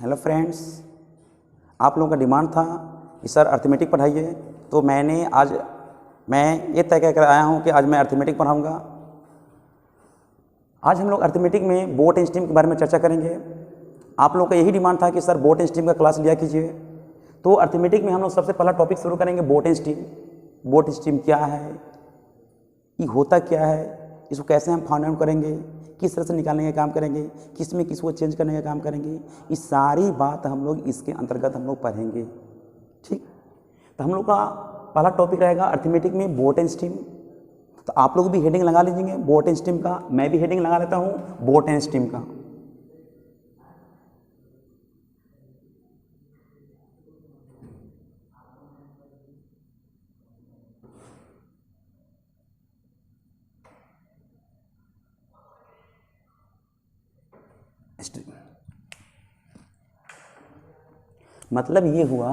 Hello friends, आप लोगों का डिमांड था कि सर अर्थमेटिक पढ़ाइए, तो मैं ये तय कर आया हूँ कि आज मैं अर्थमेटिक पढ़ाऊँगा। आज हम लोग अर्थमेटिक में बोट एंड स्ट्रीम के बारे में चर्चा करेंगे। आप लोगों का यही डिमांड था कि सर बोट एंड स्ट्रीम का क्लास लिया कीजिए, तो अर्थमेटिक में हम लोग सबसे पहला टॉपिक शुरू करेंगे boat and stream. Boat stream क्या है, ये होता क्या है, इसको कैसे हम फाइंड आउट करेंगे, किस तरह से निकालने का काम करेंगे, किस में किसको चेंज करने का काम करेंगे, ये सारी बात हम लोग इसके अंतर्गत हम लोग पढ़ेंगे। ठीक, तो हम लोग का पहला टॉपिक रहेगा अर्थमेटिक में बोट एंड स्ट्रीम। तो आप लोग भी हेडिंग लगा लीजिए बोट एंड स्ट्रीम का, मैं भी हेडिंग लगा लेता हूँ बोट एंड स्ट्रीम का। स्ट्रीम मतलब ये हुआ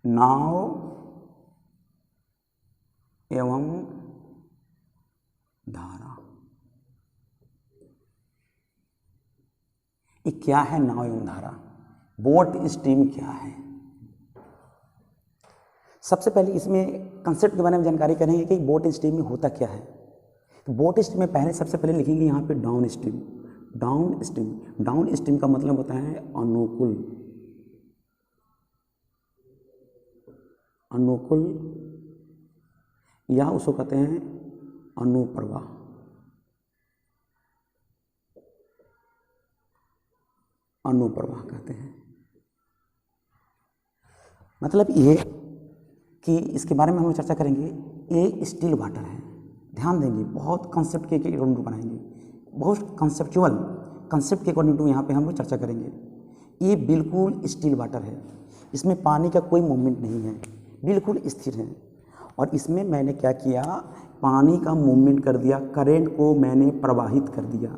नाव एवं धारा। ये क्या है नाव एवं धारा, बोट स्ट्रीम क्या है। सबसे पहले इसमें कंसेप्ट के बारे में जानकारी करेंगे कि बोट स्ट्रीम में होता क्या है। तो बोट स्ट्रीम में पहले सबसे पहले लिखेंगे यहाँ पे down stream. Down stream, down stream का मतलब होता है अनुकूल, अनुकूल या उसको कहते हैं अनुप्रवाह। अनुप्रवाह कहते हैं। मतलब ये कि इसके बारे में हम लोग चर्चा करेंगे। ये स्टिल वाटर है, ध्यान देंगे, बहुत कंसेप्ट के अकॉर्डिंग टू बनाएंगे, बहुत कंसेप्चुअल कंसेप्ट के अकॉर्डिंग टू यहाँ पे हम लोग चर्चा करेंगे। ये बिल्कुल स्टिल वाटर है, इसमें पानी का कोई मूवमेंट नहीं है, बिल्कुल स्थिर है। और इसमें मैंने क्या किया, पानी का मूवमेंट कर दिया, करंट को मैंने प्रवाहित कर दिया।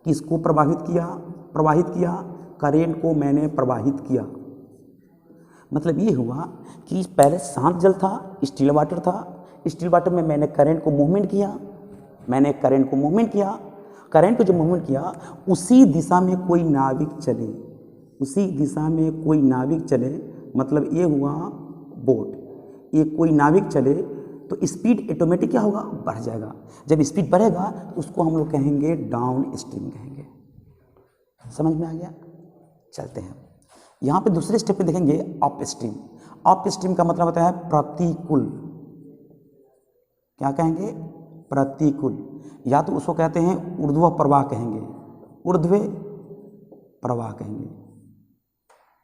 किसको प्रवाहित किया, प्रवाहित किया, करंट को मैंने प्रवाहित किया। मतलब ये हुआ कि पहले शांत जल था, स्टिल वाटर था, स्टिल वाटर में मैंने करंट को मूवमेंट किया, मैंने करंट को मूवमेंट किया, करंट को जो मूवमेंट किया उसी दिशा में कोई नाविक चले, उसी दिशा में कोई नाविक चले, मतलब ये हुआ बोट। ये कोई नाविक चले तो स्पीड ऑटोमेटिक क्या होगा, बढ़ जाएगा। जब स्पीड बढ़ेगा तो उसको हम लोग कहेंगे डाउन स्ट्रीम कहेंगे। समझ में आ गया। चलते हैं यहाँ पे दूसरे स्टेप पे देखेंगे अप स्ट्रीम। अप स्ट्रीम का मतलब होता है प्रतिकूल। क्या कहेंगे, प्रतिकूल, या तो उसको कहते हैं ऊर्ध्व प्रवाह कहेंगे, ऊर्ध्व प्रवाह कहेंगे,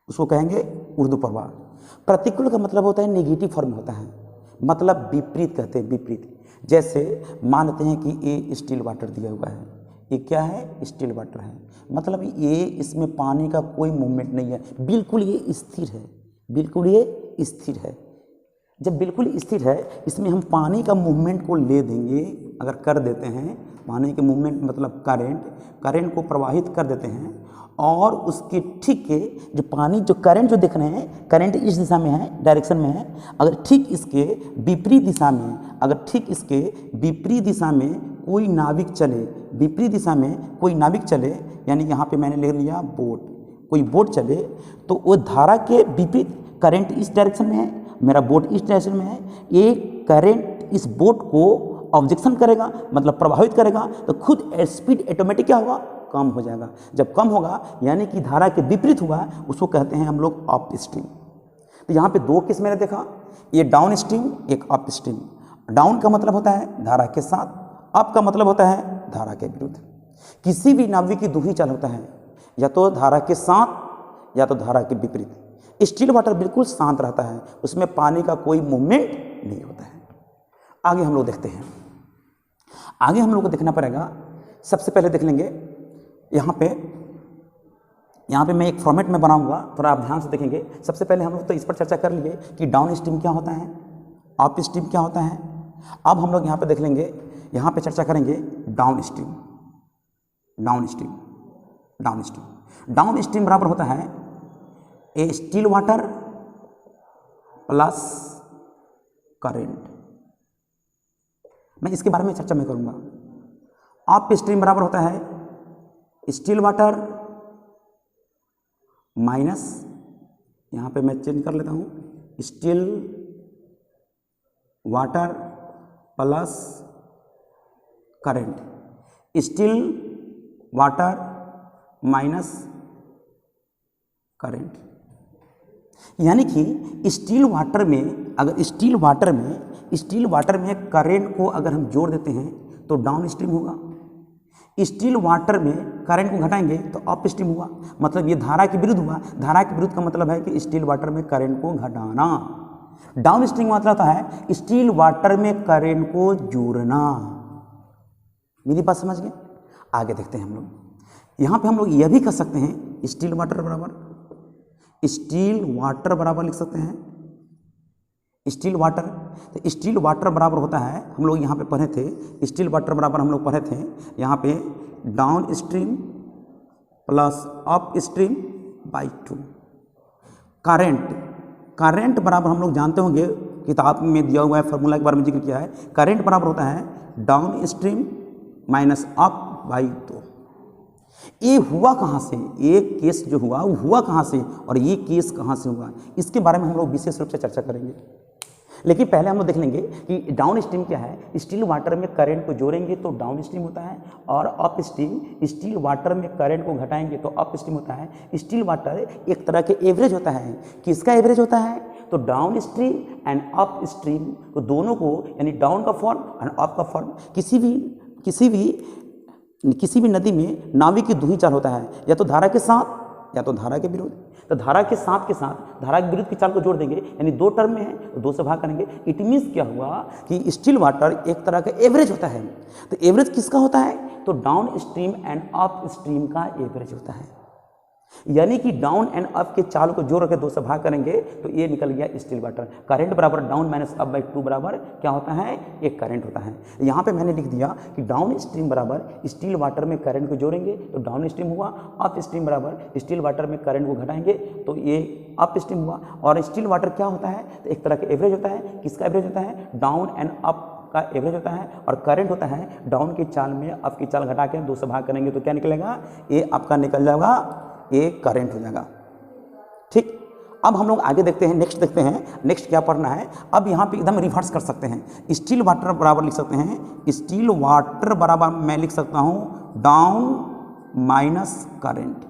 उसको कहेंगे ऊर्ध्व प्रवाह। प्रतिकूल का मतलब होता है नेगेटिव फॉर्म होता है, मतलब विपरीत कहते हैं, विपरीत। जैसे मानते हैं कि ये स्टिल वाटर दिया हुआ है, ये क्या है, स्टिल वाटर है, मतलब ये इसमें पानी का कोई मूवमेंट नहीं है, बिल्कुल ये स्थिर है, बिल्कुल ये स्थिर है। जब बिल्कुल स्थिर है, इसमें हम पानी का मूवमेंट को ले देंगे, अगर कर देते हैं, पानी के मूवमेंट मतलब करंट को प्रवाहित कर देते हैं, और उसके ठीक के जो पानी जो करंट जो देख रहे हैं, करंट इस दिशा में है, डायरेक्शन में है, अगर ठीक इसके विपरीत दिशा में, अगर ठीक इसके विपरीत दिशा में कोई नाविक चले, विपरीत दिशा में कोई नाविक चले, यानी यहाँ पे मैंने ले लिया बोट, कोई बोट चले तो वो धारा के विपरीत, करंट इस डायरेक्शन में है, मेरा बोट इस डायरेक्शन में है, ये करंट इस बोट को ऑब्जेक्शन करेगा, मतलब प्रभावित करेगा, तो खुद स्पीड ऑटोमेटिक क्या होगा, कम हो जाएगा। जब कम होगा यानी कि धारा के विपरीत हुआ, उसको कहते हैं हम लोग अप स्ट्रीम। तो यहाँ पे दो केस मैंने देखा, ये डाउन स्ट्रीम, एक अप स्ट्रीम। डाउन का मतलब होता है धारा के साथ, अप का मतलब होता है धारा के विरुद्ध। किसी भी नाविक की दो ही चाल होता है, या तो धारा के साथ या तो धारा के विपरीत। स्टिल वाटर बिल्कुल शांत रहता है, उसमें पानी का कोई मूवमेंट नहीं होता है। आगे हम लोग देखते हैं, आगे हम लोग को देखना पड़ेगा। सबसे पहले देख लेंगे यहाँ पे मैं एक फॉर्मेट में बनाऊंगा, थोड़ा आप ध्यान से देखेंगे। सबसे पहले हम लोग तो इस पर चर्चा कर लिए कि डाउन स्ट्रीम क्या होता है, अप स्ट्रीम क्या होता है। अब हम लोग यहाँ पे देख लेंगे, यहाँ पे चर्चा करेंगे down stream. Down stream, down stream, down stream बराबर होता है ए स्टिल वाटर प्लस करंट। मैं इसके बारे में चर्चा मैं करूंगा। अप स्ट्रीम बराबर होता है स्टिल वाटर माइनस, यहाँ पे मैं चेंज कर लेता हूँ, still water plus current, still water minus current. यानी कि स्टील वाटर में, अगर स्टील वाटर में करंट को अगर हम जोड़ देते हैं तो डाउन स्ट्रीम होगा, स्टील वाटर में करंट को घटाएंगे तो अप स्ट्रीम हुआ। मतलब ये धारा के विरुद्ध हुआ। धारा के विरुद्ध का मतलब है कि स्टील वाटर में करंट को घटाना। डाउन स्ट्रीम मतलब होता है स्टील वाटर में करंट को जोड़ना। मेरी बात समझ गए? आगे देखते हैं हम लोग। यहाँ पे हम लोग यह भी कर सकते हैं स्टील वाटर बराबर लिख सकते हैं स्टील वाटर। तो स्टील वाटर बराबर होता है, हम लोग यहाँ पे पढ़े थे, स्टील वाटर बराबर हम लोग पढ़े थे यहाँ पे down stream plus up stream by 2। Current बराबर हम लोग जानते होंगे, किताब में दिया हुआ है, फार्मूला के बारे में जिक्र किया है। करंट बराबर होता है down stream minus up by 2। ये हुआ कहाँ से? ये केस जो हुआ वो हुआ कहाँ से और ये केस कहाँ से हुआ, इसके बारे में हम लोग विशेष रूप से चर्चा करेंगे। लेकिन पहले हम लोग देख लेंगे कि डाउन स्ट्रीम क्या है। स्टील वाटर में करंट को जोड़ेंगे तो डाउन स्ट्रीम होता है, और अप स्ट्रीम स्टील वाटर में करंट को घटाएंगे तो अप स्ट्रीम होता है। स्टील वाटर एक तरह के एवरेज होता है। किसका एवरेज होता है? तो down stream and up stream को, दोनों को, यानी डाउन का फॉर्म एंड अप का फॉर्म। किसी भी नदी में नाविक की दो ही चाल होता है, या तो धारा के साथ या तो धारा के विरुद्ध। तो धारा के साथ धारा के विरुद्ध की चाल को जोड़ देंगे, यानी दो टर्म में है तो 2 से भाग करेंगे। इट मीन्स क्या हुआ कि स्टील वाटर एक तरह का एवरेज होता है। तो एवरेज किसका होता है? तो down stream and up stream का एवरेज होता है। यानी कि डाउन एंड अप के चाल को जोड़ के 2 से भाग करेंगे तो ये निकल गया स्टील वाटर। करंट बराबर डाउन माइनस अप बाई 2 बराबर क्या होता है? एक करंट होता है। यहाँ पे मैंने लिख दिया कि डाउन स्ट्रीम बराबर स्टील वाटर में करंट को जोड़ेंगे तो डाउन स्ट्रीम हुआ, अप स्ट्रीम बराबर स्टील वाटर में करंट को घटाएंगे तो ये अप स्ट्रीम हुआ। और स्टील वाटर क्या होता है? तो एक तरह का एवरेज होता है। किसका एवरेज होता है? डाउन एंड अप का एवरेज होता है। और करंट होता है डाउन की चाल में अप की चाल घटा के 2 से भाग करेंगे तो क्या निकलेगा? ये आपका निकल जाएगा, ये करंट हो जाएगा। ठीक, अब हम लोग आगे देखते हैं, नेक्स्ट देखते हैं, नेक्स्ट क्या पढ़ना है। अब यहाँ पे एकदम रिवर्स कर सकते हैं। स्टील वाटर बराबर लिख सकते हैं, स्टील वाटर बराबर मैं लिख सकता हूँ डाउन माइनस करंट।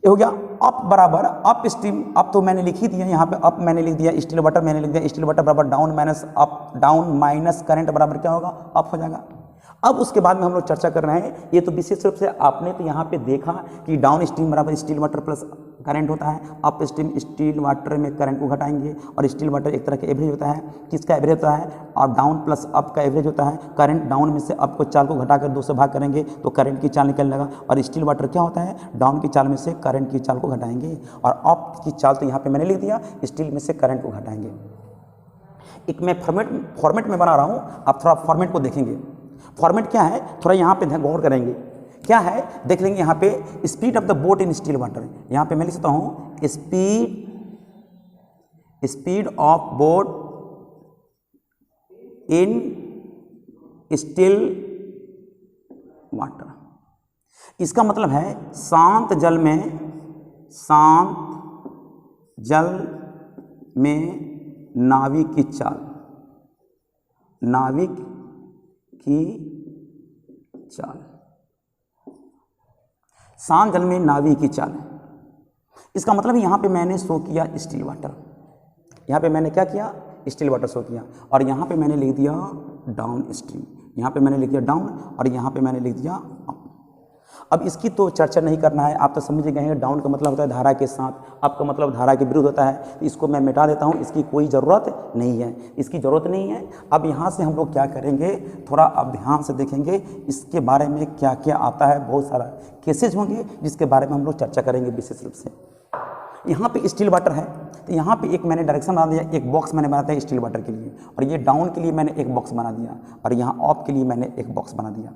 ये हो गया। अप बराबर अप स्ट्रीम, अप तो मैंने लिख ही दिया, यहाँ पे अप मैंने लिख दिया, स्टील वाटर मैंने लिख दिया। स्टील वाटर बराबर down minus up, down minus current बराबर क्या होगा? अप हो जाएगा। अब उसके बाद में हम लोग चर्चा कर रहे हैं, ये तो विशेष रूप से आपने तो यहाँ पे देखा कि डाउन स्ट्रीम बराबर स्टील वाटर प्लस करंट होता है, अप स्ट्रीम स्टील वाटर में करंट को घटाएंगे, और स्टील वाटर एक तरह का एवरेज होता है। किसका एवरेज होता है? और डाउन प्लस अप का एवरेज होता है। करंट डाउन में से अप को चाल को घटाकर 2 से भाग करेंगे तो करंट की चाल निकलने लगा। और स्टील वाटर क्या होता है? डाउन की चाल में से करंट की चाल को घटाएंगे, और अप की चाल तो यहाँ पे मैंने लिख दिया, स्टील में से करंट को घटाएंगे। एक मैं फॉर्मेट में बना रहा हूँ, आप थोड़ा फॉर्मेट को देखेंगे। फॉर्मेट क्या है थोड़ा यहाँ पे गौर करेंगे। क्या है देख लेंगे। यहाँ पे speed of the boat in still water, यहाँ पे मैं लिख सकता हूँ speed of boat in still water. इसका मतलब है शांत जल में नाविक की चाल, शांत जल में नाविक की चाल। इसका मतलब यहाँ पे मैंने शो किया स्टील वाटर, यहाँ पे मैंने क्या किया? स्टील वाटर शो किया, और यहाँ पे मैंने लिख दिया डाउन स्ट्रीम, यहाँ पे मैंने लिख दिया डाउन, और यहाँ पे मैंने लिख दिया अप। अब इसकी तो चर्चा नहीं करना है, आप तो समझ गए हैं। डाउन का मतलब होता है धारा के साथ, अप का मतलब धारा के विरुद्ध होता है। तो इसको मैं मिटा देता हूँ, इसकी कोई ज़रूरत नहीं है, इसकी ज़रूरत नहीं है। अब यहाँ से हम लोग क्या करेंगे, थोड़ा अब ध्यान से देखेंगे इसके बारे में क्या क्या आता है। बहुत सारा केसेज होंगे जिसके बारे में हम लोग चर्चा करेंगे विशेष रूप से। यहाँ पे स्टील वाटर है, तो यहाँ पे एक मैंने डायरेक्शन बना दिया, एक बॉक्स मैंने बना दिया स्टील वाटर के लिए, और ये डाउन के लिए मैंने एक बॉक्स बना दिया, और यहाँ अप के लिए मैंने एक बॉक्स बना दिया।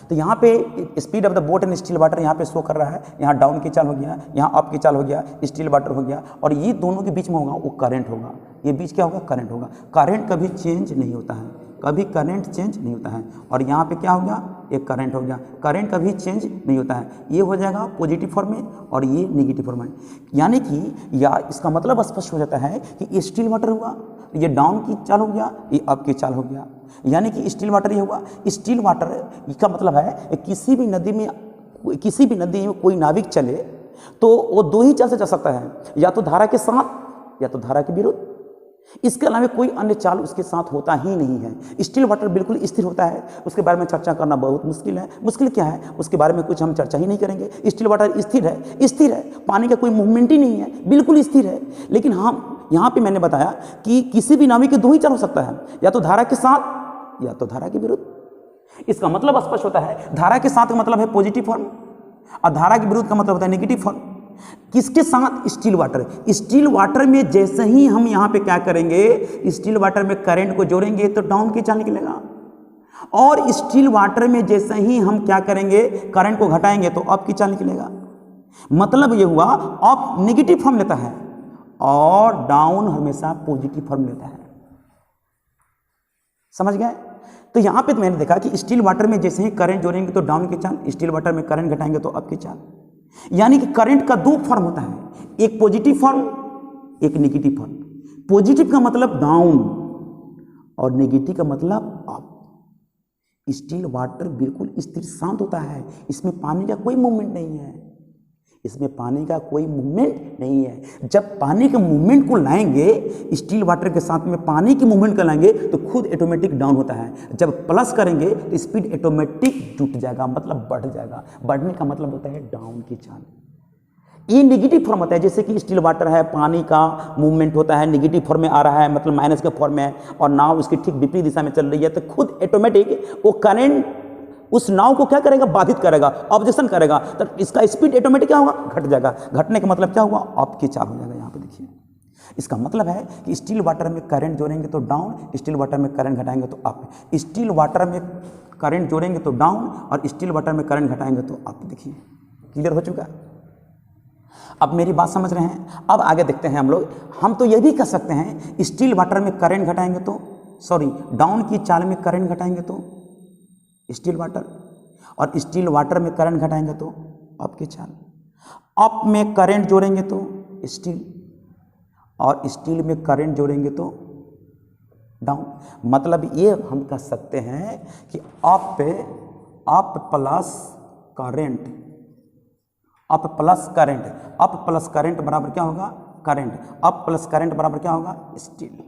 तो यहाँ पे speed of the boat in still water यहाँ पे शो कर रहा है। यहाँ डाउन की चाल हो गया, यहाँ अप की चाल हो गया, स्टील वाटर हो गया, और ये दोनों के बीच में होगा वो करंट होगा। ये बीच क्या होगा? करंट होगा। करंट कभी चेंज नहीं होता है, कभी करंट चेंज नहीं होता है। और यहाँ पे क्या हो गया? एक करंट हो गया। करंट कभी चेंज नहीं होता है, ये हो जाएगा पॉजिटिव फॉर्म में और ये नेगेटिव फॉर्म में। यानी कि या इसका मतलब स्पष्ट हो जाता है कि ये स्टिल वाटर हुआ, ये डाउन की चाल हो गया, ये अप की चाल हो गया। यानी कि स्टिल वाटर ये हुआ। स्टिल वाटर का मतलब है किसी भी नदी में कोई नाविक चले तो वो दो ही चाल से जा सकता है, या तो धारा के साथ या तो धारा के विरुद्ध। इसके अलावा कोई अन्य चाल उसके साथ होता ही नहीं है। स्टिल वाटर बिल्कुल स्थिर होता है, उसके बारे में चर्चा करना बहुत मुश्किल है। मुश्किल क्या है, उसके बारे में कुछ हम चर्चा ही नहीं करेंगे। स्टिल वाटर स्थिर है, पानी का कोई मूवमेंट ही नहीं है, बिल्कुल स्थिर है। लेकिन हम यहाँ पे मैंने बताया कि किसी भी नाविक के दो ही चाल हो सकता है, या तो धारा के साथ या तो धारा के विरुद्ध। इसका मतलब स्पष्ट होता है, धारा के साथ का मतलब है पॉजिटिव फॉर्म और धारा के विरुद्ध का मतलब होता है नेगेटिव फॉर्म। किसके साथ? Still water. स्टिल वाटर में जैसे ही हम यहाँ पे क्या करेंगे, स्टिल वाटर में करंट को जोड़ेंगे तो डाउन की चाल निकलेगा, और स्टिल वाटर में जैसे ही हम क्या करेंगे, करंट को घटाएंगे तो अप की चाल निकलेगा। मतलब ये हुआ अप नेगेटिव फॉर्म लेता है और डाउन हमेशा पॉजिटिव फॉर्म लेता है। समझ गए? तो यहां पे तो मैंने देखा कि स्टिल वाटर में जैसे ही करंट जोड़ेंगे तो डाउन की चाल, स्टिल वाटर में करंट घटाएंगे तो अप की चाल। यानी कि करंट का दो फॉर्म होता है, एक पॉजिटिव फॉर्म, एक नेगेटिव फॉर्म। पॉजिटिव का मतलब डाउन और नेगेटिव का मतलब अप। स्टिल वाटर बिल्कुल स्थिर शांत होता है, इसमें पानी का कोई मूवमेंट नहीं है, इसमें पानी का कोई मूवमेंट नहीं है। जब पानी के मूवमेंट को लाएंगे, स्टिल वाटर के साथ में पानी की मूवमेंट को लाएंगे तो खुद ऑटोमेटिक डाउन होता है। जब प्लस करेंगे तो स्पीड ऑटोमेटिक जुट जाएगा, मतलब बढ़ जाएगा। बढ़ने का मतलब होता है डाउन की चाल। ये नेगेटिव फॉर्म होता है, जैसे कि स्टिल वाटर है, पानी का मूवमेंट होता है, नेगेटिव फॉर्म में आ रहा है, मतलब माइनस के फॉर्म में है, और नाव उसकी ठीक विपरीत दिशा में चल रही है, तो खुद ऑटोमेटिक वो करंट उस नाव को क्या करेगा, बाधित करेगा, ऑब्जेक्शन करेगा, तो इसका स्पीड ऑटोमेटिक क्या होगा, घट जाएगा। घटने का मतलब क्या हुआ, अप की चाल हो जाएगा। यहाँ पे देखिए, इसका मतलब है कि स्टिल वाटर में करंट जोड़ेंगे तो डाउन, स्टिल वाटर में करंट घटाएंगे तो अप। स्टिल वाटर में करंट जोड़ेंगे तो डाउन और स्टिल वाटर में करंट घटाएंगे तो अप। देखिए क्लियर हो चुका है? अब मेरी बात समझ रहे हैं? अब आगे देखते हैं हम लोग। हम तो ये भी कह सकते हैं स्टिल वाटर में करंट घटाएंगे तो, सॉरी, डाउन की चाल में करंट घटाएंगे तो स्टिल वाटर, और स्टिल वाटर में करंट घटाएंगे तो अप की चाल। अप में करंट जोड़ेंगे तो स्टील, और स्टील में करंट जोड़ेंगे तो डाउन। मतलब ये हम कह सकते हैं कि up plus current, up plus current बराबर क्या होगा, करंट। अप प्लस करंट बराबर क्या होगा, स्टील।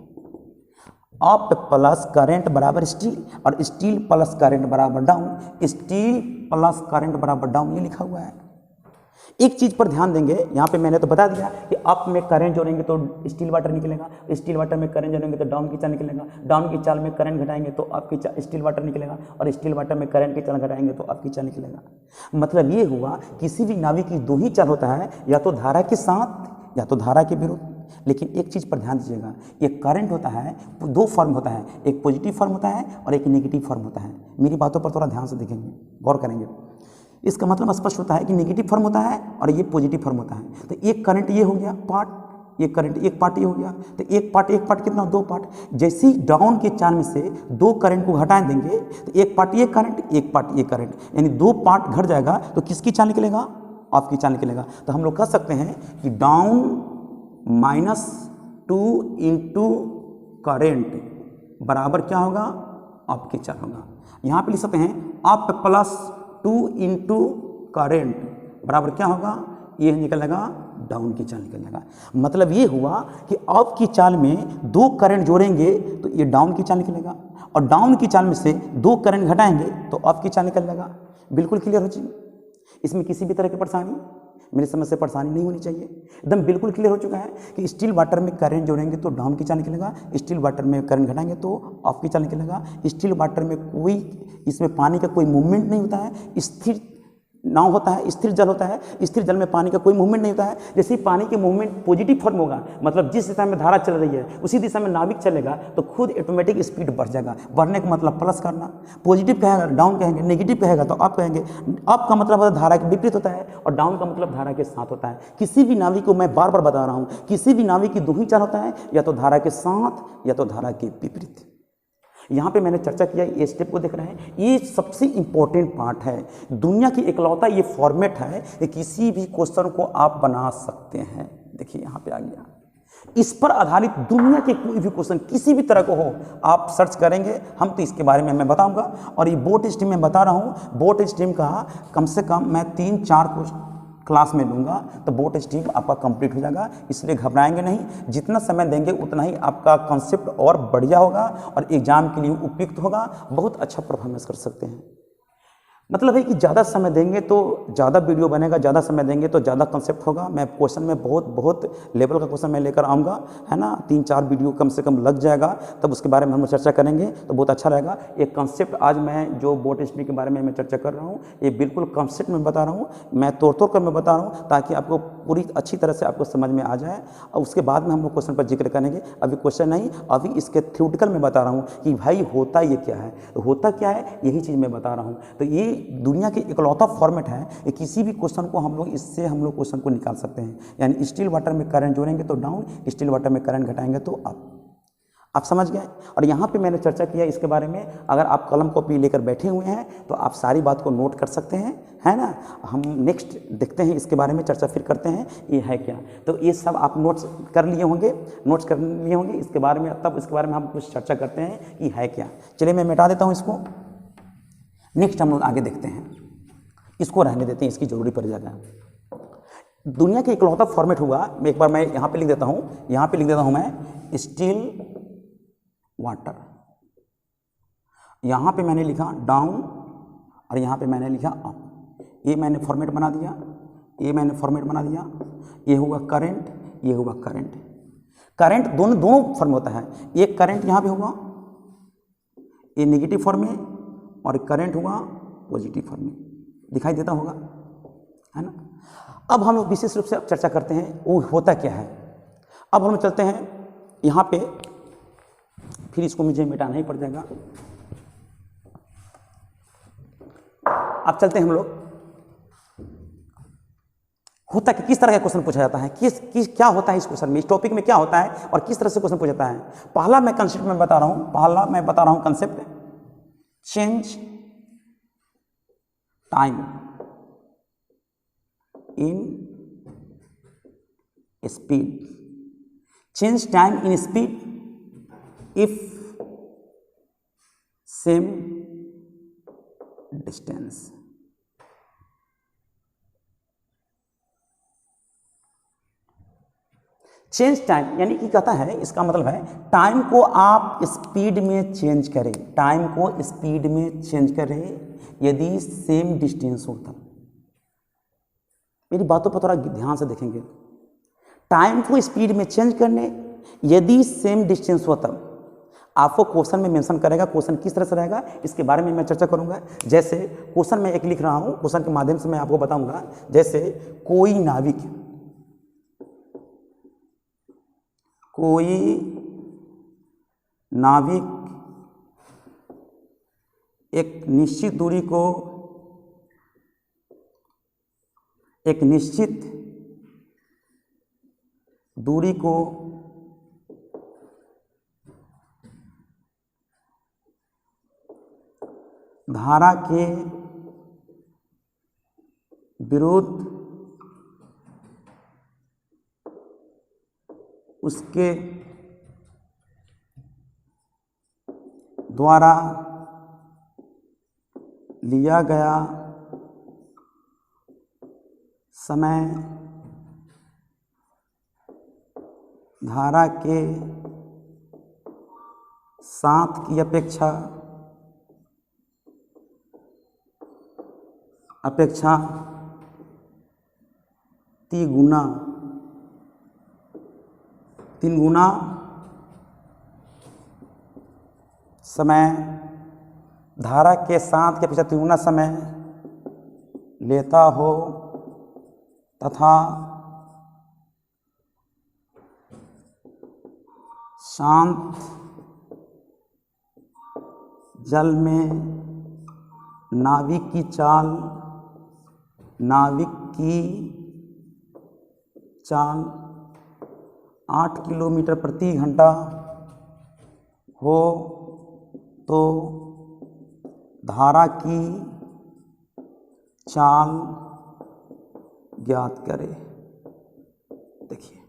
अप प्लस करंट बराबर स्टील, और स्टील प्लस करंट बराबर डाउन। स्टील प्लस करंट बराबर डाउन, ये लिखा हुआ है। एक चीज पर ध्यान देंगे, यहाँ पे मैंने तो बता दिया कि अप में करंट जोड़ेंगे तो स्टील वाटर निकलेगा, स्टील वाटर में करंट जोड़ेंगे तो डाउन की चाल निकलेगा, डाउन की चाल में करंट घटाएंगे तो अप की चाल, स्टील वाटर निकलेगा, और स्टील वाटर में करंट की चाल घटाएंगे तो अप की चाल निकलेगा। मतलब ये हुआ किसी भी नाविक की दो ही चाल होता है, या तो धारा के साथ या तो धारा के विरुद्ध। लेकिन एक चीज़ पर ध्यान दीजिएगा, ये करंट होता है, दो फॉर्म होता है, एक पॉजिटिव फॉर्म होता है और एक नेगेटिव फॉर्म होता है। मेरी बातों पर थोड़ा ध्यान से देखेंगे, गौर करेंगे। इसका मतलब स्पष्ट होता है कि नेगेटिव फॉर्म होता है और ये पॉजिटिव फॉर्म होता है। तो एक करंट ये हो गया पार्ट, ये करंट एक पार्ट ये हो गया, तो एक पार्ट कितना, दो पार्ट। जैसे ही डाउन के चाल में से दो करंट को घटा देंगे तो एक पार्ट ये करंट, एक पार्ट ये करंट, यानी दो पार्ट घट जाएगा तो किसकी चाल निकलेगा, अप की चाल निकलेगा। तो हम लोग कह सकते हैं कि डाउन -2 इंटू करेंट बराबर क्या होगा, अप की चाल होगा। यहाँ पे लिख सकते हैं अप प्लस 2 इंटू करेंट बराबर क्या होगा, ये निकलेगा डाउन की चाल निकलेगा। मतलब ये हुआ कि अप की चाल में दो करंट जोड़ेंगे तो ये डाउन की चाल निकलेगा, और डाउन की चाल में से दो करंट घटाएंगे तो अप की चाल निकलेगा। बिल्कुल क्लियर हो जाए, इसमें किसी भी तरह की परेशानी, मेरी समझ से परेशानी नहीं होनी चाहिए। एकदम बिल्कुल क्लियर हो चुका है कि स्टील वाटर में करंट जोड़ेंगे तो डाउन की चाल निकलेगा, स्टील वाटर में करंट घटाएंगे तो अप की चाल निकलेगा। स्टील वाटर में कोई, इसमें पानी का कोई मूवमेंट नहीं होता है, स्थिर नाव होता है, स्थिर जल होता है। स्थिर जल में पानी का कोई मूवमेंट नहीं होता है। जैसे ही पानी के मूवमेंट पॉजिटिव फॉर्म होगा, मतलब जिस दिशा में धारा चल रही है उसी दिशा में नाविक चलेगा तो खुद ऑटोमेटिक स्पीड बढ़ जाएगा। बढ़ने का मतलब प्लस करना, पॉजिटिव कहेगा डाउन कहेंगे, नेगेटिव कहेगा तो अप कहेंगे। अप का मतलब होता है धारा के विपरीत होता है, और डाउन का मतलब धारा के साथ होता है। किसी भी नाविक को मैं बार बार बता रहा हूँ, किसी भी नाविक की दो ही चाल होता है, या तो धारा के साथ या तो धारा के विपरीत। यहाँ पे मैंने चर्चा किया, ये स्टेप को देख रहे हैं, ये सबसे इम्पोर्टेंट पार्ट है। दुनिया की इकलौता ये फॉर्मेट है कि किसी भी क्वेश्चन को आप बना सकते हैं। देखिए यहाँ पे आ गया, इस पर आधारित दुनिया के कोई भी क्वेश्चन किसी भी तरह को हो, आप सर्च करेंगे, हम तो इसके बारे में मैं बताऊंगा। और ये बोट स्ट्रीम में बता रहा हूँ, बोट स्ट्रीम का कम से कम मैं 3-4 क्लास में लूँगा तो बोट स्ट्रीम आपका कंप्लीट हो जाएगा। इसलिए घबराएंगे नहीं, जितना समय देंगे उतना ही आपका कॉन्सेप्ट और बढ़िया होगा और एग्जाम के लिए उपयुक्त होगा, बहुत अच्छा परफॉर्मेंस कर सकते हैं। मतलब है कि ज़्यादा समय देंगे तो ज़्यादा वीडियो बनेगा, ज़्यादा समय देंगे तो ज़्यादा कंसेप्ट होगा। मैं क्वेश्चन में बहुत लेवल का क्वेश्चन मैं लेकर आऊँगा, है ना। 3-4 वीडियो कम से कम लग जाएगा, तब उसके बारे में हम चर्चा करेंगे तो बहुत अच्छा रहेगा। एक कंसेप्ट आज मैं जो बोट स्ट्रीम के बारे में मैं चर्चा कर रहा हूँ, ये बिल्कुल कंसेप्ट में बता रहा हूँ, मैं तोड़ कर मैं बता रहा हूँ ताकि आपको पूरी अच्छी तरह से आपको समझ में आ जाए। और उसके बाद में हम लोग क्वेश्चन पर जिक्र करेंगे। अभी क्वेश्चन नहीं, अभी इसके थ्योरेटिकल में बता रहा हूँ कि भाई होता ये क्या है, तो होता क्या है यही चीज़ मैं बता रहा हूँ। तो ये दुनिया की इकलौता फॉर्मेट है कि किसी भी क्वेश्चन को हम लोग इससे हम लोग क्वेश्चन को निकाल सकते हैं। यानी स्टिल वाटर में करंट जोड़ेंगे तो डाउन, स्टिल वाटर में करंट घटाएंगे तो अप। आप समझ गए। और यहाँ पे मैंने चर्चा किया इसके बारे में, अगर आप कलम कॉपी लेकर बैठे हुए हैं तो आप सारी बात को नोट कर सकते हैं, है ना। हम नेक्स्ट देखते हैं इसके बारे में, चर्चा फिर करते हैं ये है क्या। तो ये सब आप नोट्स कर लिए होंगे इसके बारे में, तब इसके बारे में हम कुछ चर्चा करते हैं कि है क्या। चलिए मैं मिटा देता हूँ इसको, नेक्स्ट हम लोग आगे देखते हैं, इसको रहने देते हैं, इसकी जरूरी पड़ जाएगा। दुनिया के इकलौता फॉर्मेट हुआ, एक बार मैं यहाँ पे लिख देता हूँ, यहाँ पे लिख देता हूँ मैं स्टिल वाटर। यहाँ पे मैंने लिखा डाउन और यहाँ पे मैंने लिखा अप। ये मैंने फॉर्मेट बना दिया, ये मैंने फॉर्मेट बना दिया। ये हुआ करंट, ये हुआ करंट। करंट दोनों फॉर्म होता है। एक करंट यहाँ पे हुआ, ये नेगेटिव फॉर्म में, और करंट हुआ पॉजिटिव फॉर्म में, दिखाई देता होगा, है ना। अब हम लोग विशेष रूप से चर्चा करते हैं वो होता क्या है। अब हम चलते हैं यहाँ पे, फिर इसको मुझे मिटाना ही पड़ जाएगा। अब चलते हैं हम लोग, होता कि किस तरह का क्वेश्चन पूछा जाता है, क्या होता है इस क्वेश्चन में, इस टॉपिक में क्या होता है और किस तरह से क्वेश्चन पूछा जाता है। पहला मैं कंसेप्ट में बता रहा हूं, concept change time in speed. Change time in speed if same distance. Change time यानी कि कहता है, इसका मतलब है टाइम को आप स्पीड में चेंज करें, टाइम को स्पीड में चेंज करें यदि सेम डिस्टेंस हो तब। मेरी बातों पर थोड़ा ध्यान से देखेंगे। टाइम को स्पीड में चेंज करने यदि सेम डिस्टेंस हो तब। आपको क्वेश्चन में मेंशन करेगा, क्वेश्चन किस तरह से रहेगा इसके बारे में मैं चर्चा करूंगा। जैसे क्वेश्चन में एक लिख रहा हूं, क्वेश्चन के माध्यम से मैं आपको बताऊंगा। जैसे कोई नाविक एक निश्चित दूरी को धारा के विरुद्ध उसके द्वारा लिया गया समय धारा के साथ की अपेक्षा 3 गुना समय, धारा के साथ की अपेक्षा 3 गुना समय लेता हो तथा शांत जल में नाविक की चाल 8 किलोमीटर प्रति घंटा हो तो धारा की चाल ज्ञात करें। देखिए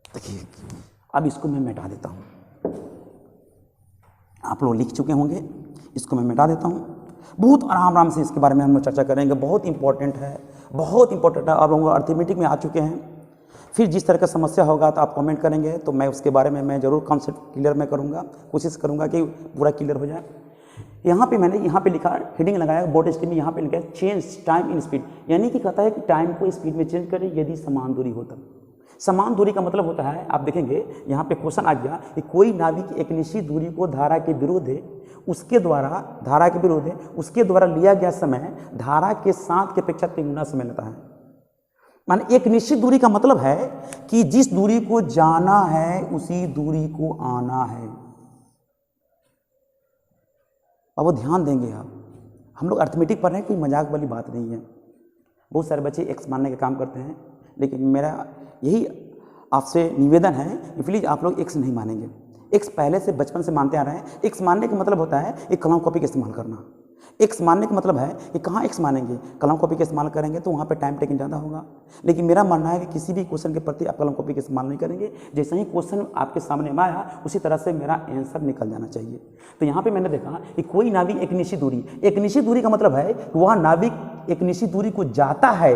देखिए, अब इसको मैं मिटा देता हूँ। आप लोग लिख चुके होंगे, इसको मैं मिटा देता हूँ। बहुत आराम आराम से इसके बारे में हम लोग चर्चा करेंगे। बहुत इंपॉर्टेंट है, बहुत इंपॉर्टेंट है। आप लोग अर्थमेटिक में आ चुके हैं। फिर जिस तरह का समस्या होगा तो आप कमेंट करेंगे, तो मैं उसके बारे में मैं ज़रूर कॉन्सेप्ट क्लियर मैं करूँगा, कोशिश करूँगा कि पूरा क्लियर हो जाए। यहाँ पे मैंने यहाँ पे लिखा हेडिंग लगाया बोर्ड स्टीम में, यहाँ पे लिखा है चेंज टाइम इन स्पीड, यानी कि कहता है कि टाइम को स्पीड में चेंज करें यदि समान दूरी हो तब। समान दूरी का मतलब होता है, आप देखेंगे यहाँ पे क्वेश्चन आ गया कि कोई नाविक एक निश्चित दूरी को धारा के विरुद्ध है, उसके द्वारा लिया गया समय धारा के साथ की अपेक्षा 3 गुना समय लेता है। माने एक निश्चित दूरी का मतलब है कि जिस दूरी को जाना है उसी दूरी को आना है। अब वो ध्यान देंगे आप, हम लोग अर्थमेटिक पढ़ रहे हैं, कोई मजाक वाली बात नहीं है। बहुत सारे बच्चे एक्स मानने का काम करते हैं, लेकिन मेरा यही आपसे निवेदन है कि प्लीज़ आप लोग एक्स नहीं मानेंगे। एक्स पहले से बचपन से मानते आ रहे हैं। एक्स मानने का मतलब होता है एक कलम कॉपी का इस्तेमाल करना। एक्स मानने का मतलब है कि कहाँ एक्स मानेंगे, कलम कॉपी का इस्तेमाल करेंगे तो वहाँ पे टाइम टेकिंग ज़्यादा होगा। लेकिन मेरा मानना है कि किसी भी क्वेश्चन के प्रति आप कलम कॉपी का इस्तेमाल नहीं करेंगे। जैसे ही क्वेश्चन आपके सामने में आया उसी तरह से मेरा आंसर निकल जाना चाहिए। तो यहाँ पे मैंने देखा कि कोई नाविक एक निश्चित दूरी का मतलब है कि वह नाविक एक निश्चित दूरी को जाता है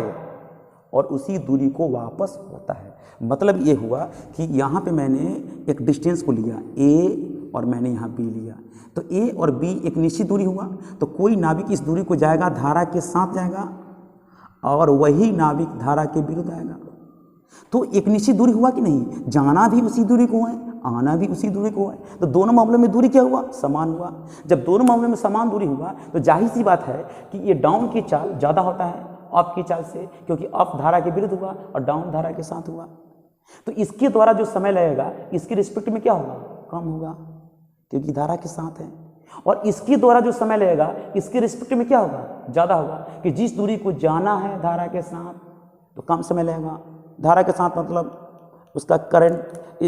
और उसी दूरी को वापस होता है। मतलब ये हुआ कि यहाँ पे मैंने एक डिस्टेंस को लिया ए और मैंने यहाँ बी लिया, तो ए और बी एक निश्चित दूरी हुआ। तो कोई नाविक इस दूरी को जाएगा, धारा के साथ जाएगा, और वही नाविक धारा के विरुद्ध आएगा। तो एक निश्चित दूरी हुआ कि नहीं, जाना भी उसी दूरी को है, आना भी उसी दूरी को है। तो दोनों मामलों में दूरी क्या हुआ, समान हुआ। जब दोनों मामलों में समान दूरी हुआ तो जाहिर सी बात है कि ये डाउन की चाल ज़्यादा होता है अप की चाल से, क्योंकि अप धारा के विरुद्ध हुआ और डाउन धारा के साथ हुआ। तो इसके द्वारा जो समय लगेगा इसके रिस्पेक्ट में क्या होगा, कम होगा, क्योंकि धारा के साथ है। और इसके द्वारा जो समय लगेगा इसके रिस्पेक्ट में क्या होगा, ज़्यादा होगा, कि जिस दूरी को जाना है धारा के साथ तो कम समय लगेगा। धारा के साथ मतलब उसका करंट,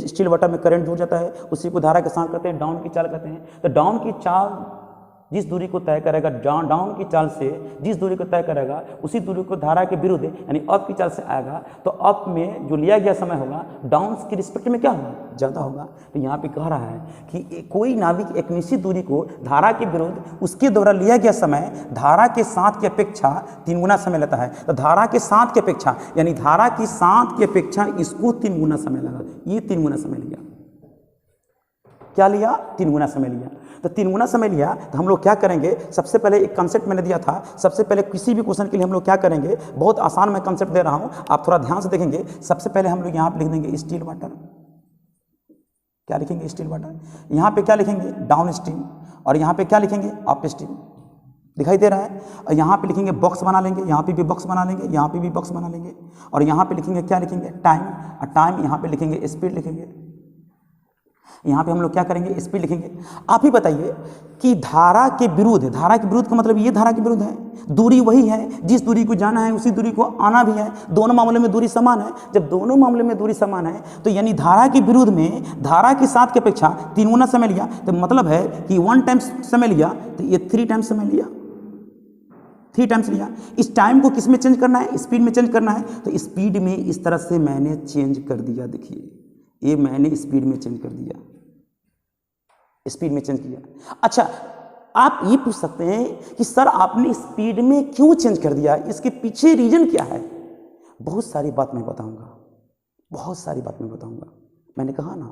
स्टील वाटर में करंट जुड़ जाता है, उसी को धारा के साथ कहते हैं, डाउन की चाल कहते हैं। तो डाउन की चाल जिस दूरी को तय करेगा, डाउन की चाल से जिस दूरी को तय करेगा उसी दूरी को धारा के विरुद्ध यानी अप की चाल से आएगा। तो अप में जो लिया गया समय होगा डाउन की रिस्पेक्ट में क्या होगा, ज़्यादा होगा। तो यहाँ पे कह रहा है कि कोई नाविक एक निश्चित दूरी को धारा के विरुद्ध उसके द्वारा लिया गया समय धारा के साथ की अपेक्षा 3 गुना समय लेता है। तो धारा के साथ की अपेक्षा यानी धारा की साथ की अपेक्षा इसको 3 गुना समय लगा, ये 3 गुना समय लिया। क्या लिया, 3 गुना समय लिया। तो 3 गुना समय लिया तो हम लोग क्या करेंगे, सबसे पहले एक कंसेप्ट मैंने दिया था। सबसे पहले किसी भी क्वेश्चन के लिए हम लोग क्या करेंगे, बहुत आसान मैं कंसेप्ट दे रहा हूं, आप थोड़ा ध्यान से देखेंगे। सबसे पहले हम लोग यहाँ पे लिख देंगे स्टील वाटर। क्या लिखेंगे, स्टील वाटर। यहाँ पे क्या लिखेंगे, डाउन स्ट्रीम, और यहाँ पे क्या लिखेंगे, अप स्ट्रीम। दिखाई दे रहा है। और यहाँ पे लिखेंगे बॉक्स बना लेंगे, यहाँ पे भी बॉक्स बना लेंगे, यहाँ पे भी बॉक्स बना लेंगे, और यहाँ पे लिखेंगे क्या लिखेंगे, टाइम। और टाइम यहाँ पे लिखेंगे स्पीड लिखेंगे। यहाँ पे हम लोग क्या करेंगे, स्पीड लिखेंगे। आप ही बताइए कि धारा के विरुद्ध का मतलब ये धारा के विरुद्ध है, दूरी वही है, जिस दूरी को जाना है उसी दूरी को आना भी है। दोनों मामलों में दूरी समान है। जब दोनों मामलों में दूरी समान है तो यानी धारा के विरुद्ध में धारा के साथ की अपेक्षा 3 गुना समय लिया। तो मतलब है कि 1 टाइम समय लिया तो ये 3 टाइम समय लिया, 3 टाइम्स लिया। इस टाइम को किस में चेंज करना है, स्पीड में चेंज करना है। तो स्पीड में इस तरह से मैंने चेंज कर दिया। देखिए ये मैंने स्पीड में चेंज कर दिया, स्पीड में चेंज किया। अच्छा, आप ये पूछ सकते हैं कि सर आपने स्पीड में क्यों चेंज कर दिया, इसके पीछे रीजन क्या है। बहुत सारी बात मैं बताऊंगा, बहुत सारी बात मैं बताऊंगा। मैंने कहा ना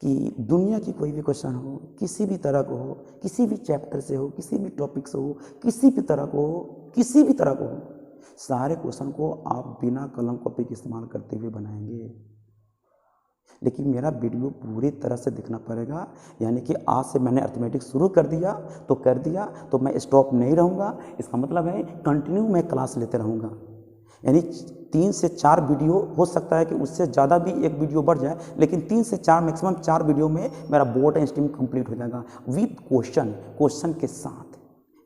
कि दुनिया की कोई भी क्वेश्चन हो, किसी भी तरह को हो, किसी भी चैप्टर से हो, किसी भी टॉपिक से हो, किसी भी तरह को हो, किसी भी तरह को हो, सारे क्वेश्चन को आप बिना कलम कॉपी के इस्तेमाल करते हुए बनाएंगे। लेकिन मेरा वीडियो पूरी तरह से देखना पड़ेगा। यानी कि आज से मैंने अर्थमेटिक्स शुरू कर दिया तो मैं स्टॉप नहीं रहूँगा। इसका मतलब है कंटिन्यू मैं क्लास लेते रहूँगा। यानी 3 से 4 वीडियो, हो सकता है कि उससे ज़्यादा भी एक वीडियो बढ़ जाए, लेकिन 3 से 4 मैक्सिमम 4 वीडियो में मेरा बोर्ड एंड स्ट्रीम कंप्लीट हो जाएगा विद क्वेश्चन के साथ।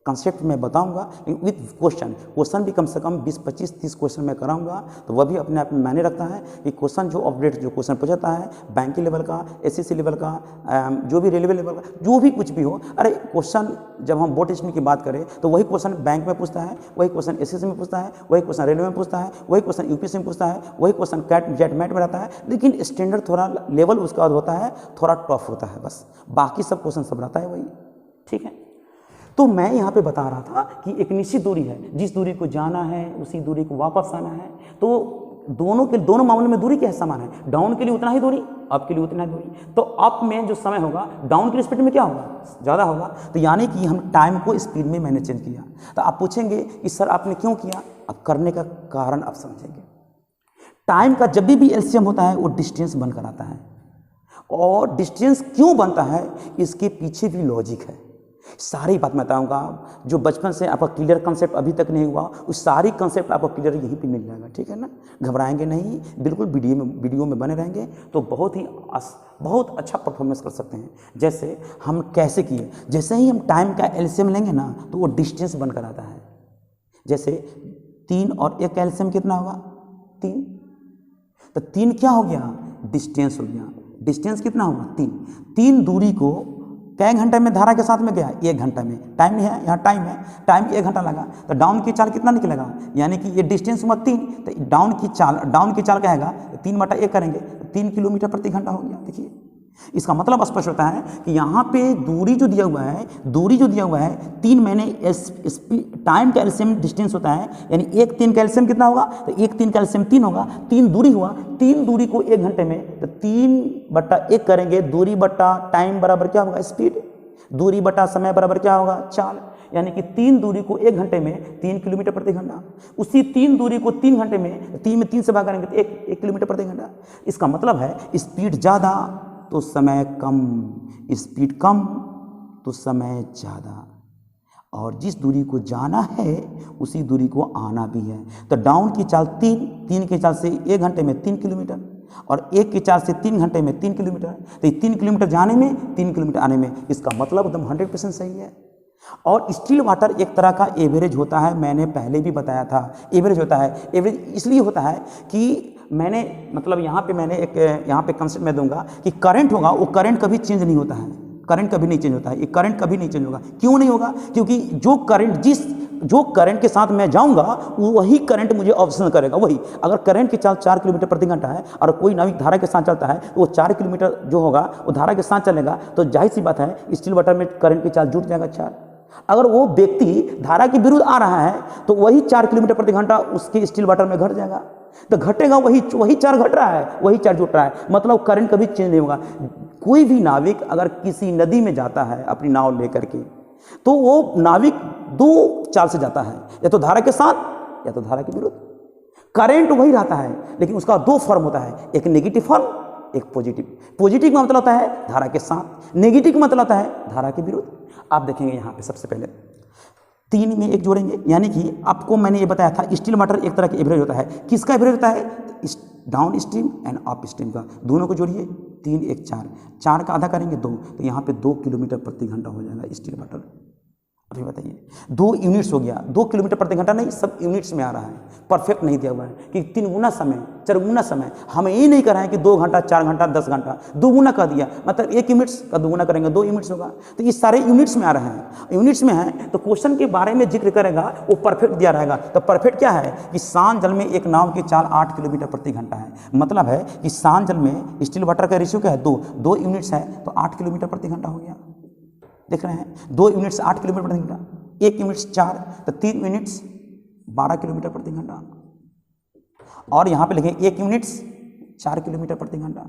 कंसेप्ट मैं बताऊंगा, लेकिन विथ क्वेश्चन भी कम से कम 20, 25, 30 क्वेश्चन मैं कराऊंगा। तो वह भी अपने आप में मायने रखता है कि क्वेश्चन जो अपडेट जो क्वेश्चन पूछता है बैंक लेवल का, एसएससी लेवल का, जो भी रेलवे लेवल का, जो भी कुछ भी हो, अरे क्वेश्चन जब हम बोर्ड टेस्टिंग की बात करें तो वही क्वेश्चन बैंक में पूछता है, वही क्वेश्चन एसएससी में पूछता है, वही क्वेश्चन रेलवे में पूछता है, वही क्वेश्चन यूपीएससी में पूछता है, वही क्वेश्चन कैट जेट मैट में रहता है, लेकिन स्टैंडर्ड थोड़ा लेवल उसका होता है, थोड़ा टफ होता है, बस बाकी सब क्वेश्चन सब रहता है वही। ठीक है, तो मैं यहाँ पे बता रहा था कि एक निश्चित दूरी है, जिस दूरी को जाना है उसी दूरी को वापस आना है। तो दोनों मामले में दूरी क्या है, समान है। डाउन के लिए उतना ही दूरी, अप के लिए उतना ही दूरी। तो अप में जो समय होगा डाउन की स्पीड में क्या होगा, ज़्यादा होगा। तो यानी कि हम टाइम को स्पीड में मैंने चेंज किया। तो आप पूछेंगे कि सर आपने क्यों किया, अब करने का कारण आप समझेंगे। टाइम का जब भी एलसीएम होता है वो डिस्टेंस बनकर आता है, और डिस्टेंस क्यों बनता है इसके पीछे भी लॉजिक है। सारी बात मैं बताऊंगा, जो बचपन से आपका क्लियर कंसेप्ट अभी तक नहीं हुआ, उस सारी कंसेप्ट आपको क्लियर यहीं पे मिल जाएगा। ठीक है ना, घबराएंगे नहीं, बिल्कुल वीडियो में बने रहेंगे तो बहुत अच्छा परफॉर्मेंस कर सकते हैं। जैसे हम कैसे किए, जैसे ही हम टाइम का एलसीएम लेंगे ना तो वो डिस्टेंस बनकर आता है। जैसे 3 और 1 का एलसीएम कितना होगा, 3। तो 3 क्या हो गया, डिस्टेंस हो गया। डिस्टेंस कितना होगा, 3 दूरी को कै घंटे में धारा के साथ में गया, 1 घंटा में। टाइम नहीं है, यहाँ टाइम है, टाइम 1 घंटा लगा। तो डाउन की चाल कितना निकलेगा, यानी कि ये डिस्टेंस हुआ 3, तो डाउन की चाल क्या है, 3/1 करेंगे तो 3 किलोमीटर प्रति घंटा हो गया। देखिए इसका मतलब स्पष्ट होता है कि यहाँ पे दूरी जो दिया हुआ है 3, मैंने टाइम का एलसीएम डिस्टेंस होता है, यानी 1 3 का एलसीएम कितना होगा, तो 1 3 का एलसीएम 3 होगा। 3 दूरी हुआ, 3 दूरी को 1 घंटे में, तो 3/1 करेंगे। दूरी बट्टा टाइम बराबर क्या होगा, स्पीड। दूरी बटा समय बराबर क्या होगा, चाल। यानी कि 3 दूरी को 1 घंटे में 3 किलोमीटर प्रति घंटा, उसी 3 दूरी को 3 घंटे में 3 में 3 से भाग करेंगे तो 1 किलोमीटर प्रति घंटा। इसका मतलब है स्पीड ज़्यादा तो समय कम, स्पीड कम तो समय ज़्यादा, और जिस दूरी को जाना है उसी दूरी को आना भी है। तो डाउन की चाल 3 की चाल से 1 घंटे में 3 किलोमीटर, और 1 की चाल से 3 घंटे में 3 किलोमीटर। तो 3 किलोमीटर जाने में, 3 किलोमीटर आने में, इसका मतलब एकदम 100% सही है। और स्टिल वाटर एक तरह का एवरेज होता है, मैंने पहले भी बताया था। एवरेज होता है, एवरेज इसलिए होता है कि मैंने मतलब यहाँ पे कंसेप्ट मैं दूंगा कि करंट होगा, वो करंट कभी चेंज नहीं होता है, करंट कभी नहीं चेंज होता है, ये करंट कभी नहीं चेंज होगा। क्यों नहीं होगा, क्योंकि जो करंट के साथ मैं जाऊंगा वही करंट मुझे ऑब्जर्व करेगा। वही अगर करंट की चाल 4 किलोमीटर प्रति घंटा है और कोई नाविक धारा के साथ चलता है तो वो 4 किलोमीटर जो होगा वो धारा के साथ चलेगा, तो जाहिर सी बात है स्टिल वाटर में करंट की चाल जुट जाएगा 4। अगर वो व्यक्ति धारा के विरुद्ध आ रहा है तो वही 4 किलोमीटर प्रति घंटा उसके स्टिल वाटर में घट जाएगा, तो घटेगा वही 4 घट रहा है, वही 4 जुट रहा है, मतलब करंट कभी चेंज नहीं होगा। कोई भी नाविक अगर किसी नदी में जाता है अपनी नाव लेकर के, तो वो नाविक 2 चाल से जाता है, या तो धारा के साथ या तो धारा के विरुद्ध। करंट वही रहता है, लेकिन उसका 2 फॉर्म होता है, एक नेगेटिव फॉर्म, एक पॉजिटिव। पॉजिटिव का मतलब होता है धारा के साथ, नेगेटिव का मतलब होता है धारा के विरुद्ध। आप देखेंगे यहाँ पे सबसे पहले 3 में 1 जोड़ेंगे, यानी कि आपको मैंने ये बताया था स्टिल वाटर एक तरह का एवरेज होता है। किसका एवरेज होता है, down stream and up stream का। दोनों को जोड़िए, 3 1 4 का आधा करेंगे 2, तो यहाँ पे 2 किलोमीटर प्रति घंटा हो जाएगा स्टिल वाटर। अभी बताइए 2 यूनिट्स हो गया, 2 किलोमीटर प्रति घंटा नहीं, सब यूनिट्स में आ रहा है, परफेक्ट नहीं दिया हुआ है कि 3 गुना समय 4 गुना समय। हमें ये नहीं कर रहा है कि 2 घंटा 4 घंटा 10 घंटा, 2 गुना कर दिया, मतलब 1 यूनिट्स का 2 गुना करेंगे 2 यूनिट्स होगा। तो ये सारे यूनिट्स में आ रहे हैं, यूनिट्स में है तो क्वेश्चन के बारे में जिक्र करेगा वो परफेक्ट दिया रहेगा। तो परफेक्ट क्या है कि शांत जल में एक नाव की चाल 8 किलोमीटर प्रति घंटा है, मतलब है कि शांत जल में स्टिल वाटर का रेशियो क्या है, 2 यूनिट्स है तो 8 किलोमीटर प्रति घंटा हो गया। देख रहे हैं 2 यूनिट्स 8 किलोमीटर प्रति घंटा, 1 यूनिट्स 4, तो 3 यूनिट्स 12 किलोमीटर प्रति घंटा, और यहाँ पे लिखें 1 यूनिट्स 4 किलोमीटर प्रति घंटा।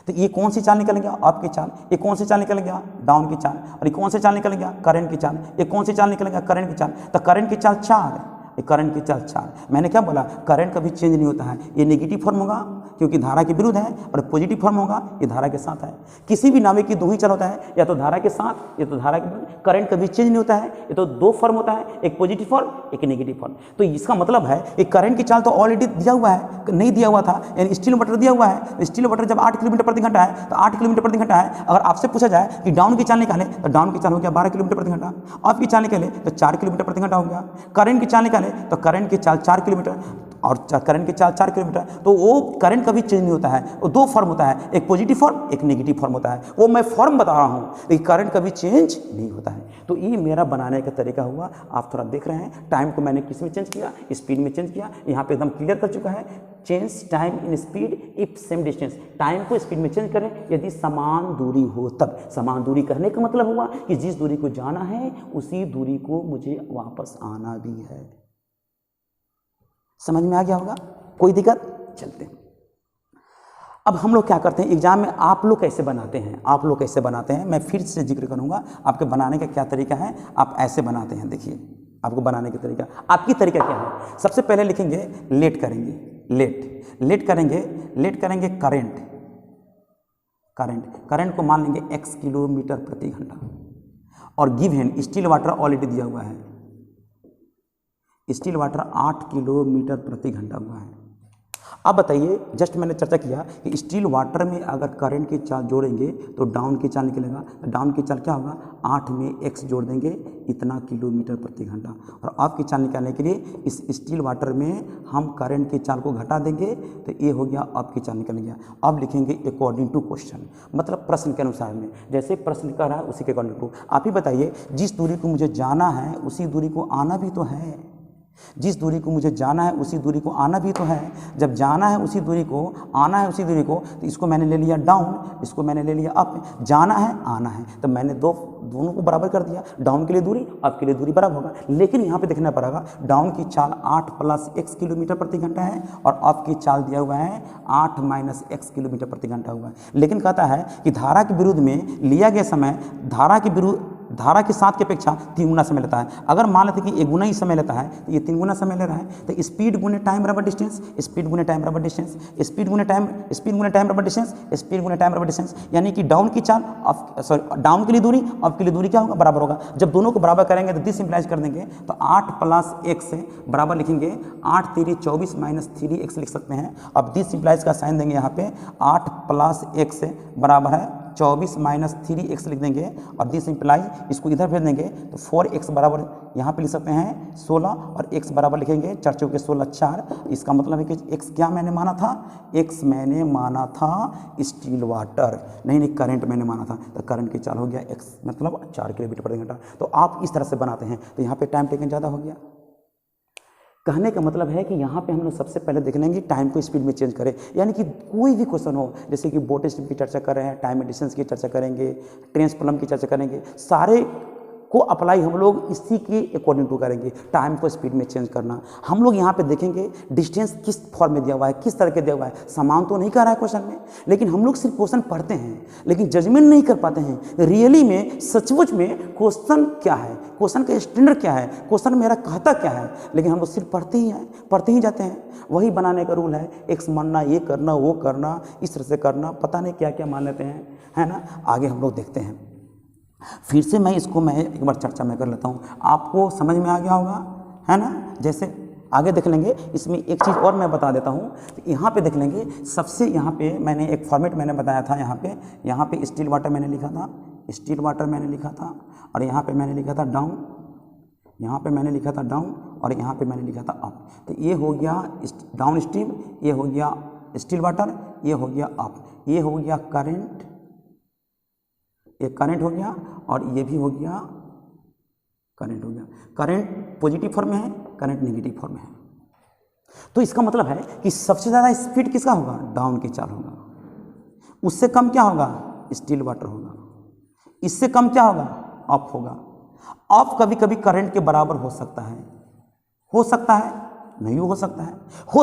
तो ये कौन सी चाल निकल गया, अप की चाल। ये कौन सी चाल निकल गया, डाउन की चाल। और ये कौन सी चाल निकल गया, करंट की चाल। ये कौन सी चाल निकल गया, करंट की चाल। तो करंट की चाल 4 ये करंट की चाल 4। मैंने क्या बोला, करंट कभी चेंज नहीं होता है, ये नेगेटिव फॉर्म होगा क्योंकि धारा के विरुद्ध है, और पॉजिटिव फॉर्म होगा ये धारा के साथ है। किसी भी नावे की दो ही चाल होता है, या तो धारा के साथ या तो धारा के विरुद्ध। करंट कभी चेंज नहीं होता है, ये तो दो फॉर्म होता है, एक पॉजिटिव फॉर्म एक नेगेटिव फॉर्म। तो इसका मतलब है कि करंट की चाल तो ऑलरेडी दिया हुआ है, नहीं दिया हुआ था, यानी स्टील वाटर दिया हुआ है। स्टील वाटर जब 8 किलोमीटर प्रति घंटा है तो 8 किलोमीटर प्रति घंटा है। अगर आपसे पूछा जाए कि डाउन की चाल निकाले तो डाउन की चाल हो गया 12 किलोमीटर प्रति घंटा, अप की चाल निकाले तो 4 किलोमीटर प्रति घंटा हो गया, करंट की चाल निकाले तो करंट की चाल 4 किलोमीटर और करंट की चाल 4 किलोमीटर। तो वो करंट कभी चेंज नहीं होता है, वो दो फॉर्म होता है, एक पॉजिटिव फॉर्म एक नेगेटिव फॉर्म होता है। वो मैं फॉर्म बता रहा हूँ, लेकिन करंट कभी चेंज नहीं होता है। तो ये मेरा बनाने का तरीका हुआ। आप थोड़ा देख रहे हैं, टाइम को मैंने किस में चेंज किया, स्पीड में चेंज किया। यहाँ पे एकदम क्लियर कर चुका है, change time in speed if same distance. Time को स्पीड में चेंज करें यदि समान दूरी हो तब। समान दूरी कहने का मतलब हुआ कि जिस दूरी को जाना है उसी दूरी को मुझे वापस आना भी है। समझ में आ गया होगा, कोई दिक्कत? चलते हैं। अब हम लोग क्या करते हैं एग्जाम में, आप लोग कैसे बनाते हैं, आप लोग कैसे बनाते हैं मैं फिर से जिक्र करूंगा। आपके बनाने का क्या तरीका है, आप ऐसे बनाते हैं। देखिए आपको बनाने का तरीका, आपकी तरीका क्या है। सबसे पहले लिखेंगे लेट करेंगे, लेट करेंगे करंट को मान लेंगे x किलोमीटर प्रति घंटा, और गिवन स्टील वाटर ऑलरेडी दिया हुआ है, स्टील वाटर 8 किलोमीटर प्रति घंटा हुआ है। अब बताइए, जस्ट मैंने चर्चा किया कि स्टील वाटर में अगर करंट की चाल जोड़ेंगे तो डाउन की चाल निकलेगा। तो डाउन की चाल क्या होगा, 8 में x जोड़ देंगे इतना किलोमीटर प्रति घंटा, और अप की चाल निकालने के लिए इस स्टील वाटर में हम करंट की चाल को घटा देंगे तो ये हो गया अप की चाल निकल गया। अब लिखेंगे अकॉर्डिंग टू क्वेश्चन, मतलब प्रश्न के अनुसार में, जैसे प्रश्न कर रहा है उसी के अकॉर्डिंग टू। आप ही बताइए, जिस दूरी को मुझे जाना है उसी दूरी को आना भी तो है, जिस दूरी को मुझे जाना है उसी दूरी को आना भी तो है। जब जाना है उसी दूरी को, आना है उसी दूरी को, तो इसको मैंने ले लिया डाउन, इसको मैंने ले लिया अप। जाना है आना है तो मैंने दोनों को बराबर कर दिया, डाउन के लिए दूरी अप के लिए दूरी बराबर होगा। लेकिन यहाँ पे देखना पड़ेगा, डाउन की चाल 8 + x किलोमीटर प्रति घंटा है और अप की चाल दिया हुआ है 8 - x किलोमीटर प्रति घंटा हुआ है। लेकिन कहता है कि धारा के विरुद्ध में लिया गया समय धारा के साथ की अपेक्षा 3 गुना समय लेता है। अगर मान लेते कि 1 गुना ही समय लेता है तो ये 3 गुना समय ले रहा है। तो स्पीड गुने टाइम बराबर डिस्टेंस, स्पीड गुने टाइम बराबर डिस्टेंस, स्पीड गुने टाइम बराबर डिस्टेंस, स्पीड गुने टाइम बराबर डिस्टेंस। यानी कि डाउन की चाल डाउन के लिए दूरी, अप के लिए दूरी क्या होगा, बराबर होगा। जब दोनों को बराबर करेंगे तो दिस सिंप्लाइज कर देंगे, तो 8 + x से बराबर लिखेंगे 8 × 3 = 24 - 3x लिख सकते हैं। अब दिस सिंप्लाइज का साइन देंगे यहाँ पे, 8 + x से बराबर है 24 - 3x लिख देंगे, और दिस सिंप्लाइज इसको इधर भेज देंगे तो 4x बराबर यहाँ पे लिख सकते हैं 16, और x बराबर लिखेंगे 4 × 4 = 16 4। इसका मतलब है कि x क्या मैंने माना था, x मैंने माना था स्टील वाटर, नहीं करंट मैंने माना था। तो करंट की चाल हो गया x मतलब 4 किलोमीटर प्रति घंटा। तो आप इस तरह से बनाते हैं, तो यहाँ पे टाइम टेकन ज़्यादा हो गया। कहने का मतलब है कि यहाँ पे हम लोग सबसे पहले देख लेंगे टाइम को स्पीड में चेंज करें। यानी कि कोई भी क्वेश्चन हो, जैसे कि बोट स्ट्रीम की चर्चा कर रहे हैं, टाइम एंड डिस्टेंस की चर्चा करेंगे, ट्रेंस प्रॉब्लम की चर्चा करेंगे, सारे को अप्लाई हम लोग इसी के अकॉर्डिंग टू करेंगे। टाइम को स्पीड में चेंज करना, हम लोग यहाँ पे देखेंगे डिस्टेंस किस फॉर्म में दिया हुआ है, किस तरह के दिया हुआ है। समान तो नहीं कर रहा है क्वेश्चन में, लेकिन हम लोग सिर्फ क्वेश्चन पढ़ते हैं लेकिन जजमेंट नहीं कर पाते हैं रियली में, सचमुच में क्वेश्चन क्या है, क्वेश्चन का स्टैंडर्ड क्या है, क्वेश्चन मेरा कहता क्या है। लेकिन हम लोग सिर्फ पढ़ते ही जाते हैं। वही बनाने का रूल है, एक्स मानना, ये करना, वो करना, इस तरह से करना, पता नहीं क्या क्या मान लेते हैं, है ना। आगे हम लोग देखते हैं, फिर से मैं एक बार चर्चा में कर लेता हूँ, आपको समझ में आ गया होगा, है ना। जैसे आगे देख लेंगे, इसमें एक चीज़ और मैं बता देता हूँ। तो यहाँ पे देख लेंगे, सबसे यहाँ पे मैंने एक फॉर्मेट मैंने बताया था, यहाँ पे स्टील वाटर मैंने लिखा था, और यहाँ पे मैंने लिखा था डाउन, और यहाँ पे मैंने लिखा था अप। तो ये हो गया डाउन स्ट्रीम, ये हो गया स्टील वाटर, ये हो गया अप, ये हो गया करंट, ये करंट हो गया, और ये भी हो गया करंट हो गया। करंट पॉजिटिव फॉर्म में है, करंट नेगेटिव फॉर्म में है। तो इसका मतलब है कि सबसे ज़्यादा स्पीड किसका होगा, डाउन की चाल होगा। उससे कम क्या होगा, स्टील वाटर होगा। इससे कम क्या होगा, अप होगा। अप कभी कभी करंट के बराबर हो सकता है, नहीं हो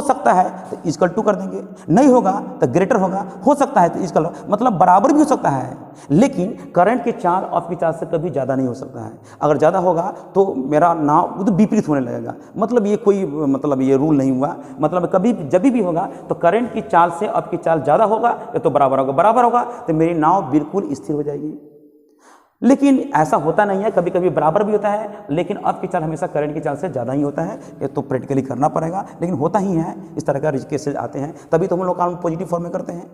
सकता है तो इक्वल टू कर देंगे, नहीं होगा तो ग्रेटर होगा, हो सकता है तो इक्वल, मतलब बराबर भी हो सकता है, लेकिन करंट की चाल आपकी चाल से कभी ज़्यादा नहीं हो सकता है। अगर ज़्यादा होगा तो मेरा नाव तो विपरीत होने लगेगा, मतलब ये कोई मतलब ये रूल नहीं हुआ, मतलब कभी जब भी होगा तो करंट की चाल से आपकी चाल ज़्यादा होगा या तो बराबर होगा तो मेरी नाव बिल्कुल स्थिर हो जाएगी। लेकिन ऐसा होता नहीं है, कभी कभी बराबर भी होता है, लेकिन अब की चाल हमेशा करंट की चाल से ज़्यादा ही होता है। ये तो प्रैक्टिकली करना पड़ेगा, लेकिन होता ही है, इस तरह का केसेज आते हैं, तभी तो हम लोग कानून पॉजिटिव फॉर्म में करते हैं।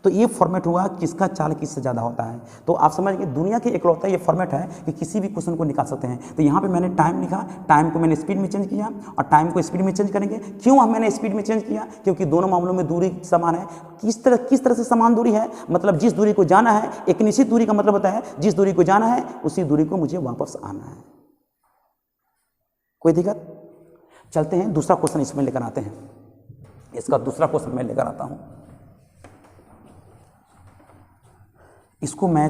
तो ये फॉर्मेट हुआ किसका चाल किससे ज़्यादा होता है। तो आप समझिए दुनिया के इकलौता ये फॉर्मेट है कि किसी भी क्वेश्चन को निकाल सकते हैं। तो यहाँ पे मैंने टाइम लिखा, टाइम को मैंने स्पीड में चेंज किया और टाइम को स्पीड में चेंज करेंगे। क्यों मैंने स्पीड में चेंज किया? क्योंकि दोनों मामलों में दूरी समान है। किस तरह से समान दूरी है? मतलब जिस दूरी को जाना है, एक निश्चित दूरी का मतलब होता है जिस दूरी को जाना है उसी दूरी को मुझे वापस आना है। कोई दिक्कत? चलते हैं दूसरा क्वेश्चन इसमें लेकर आते हैं। इसका दूसरा क्वेश्चन मैं लेकर आता हूं, इसको मैं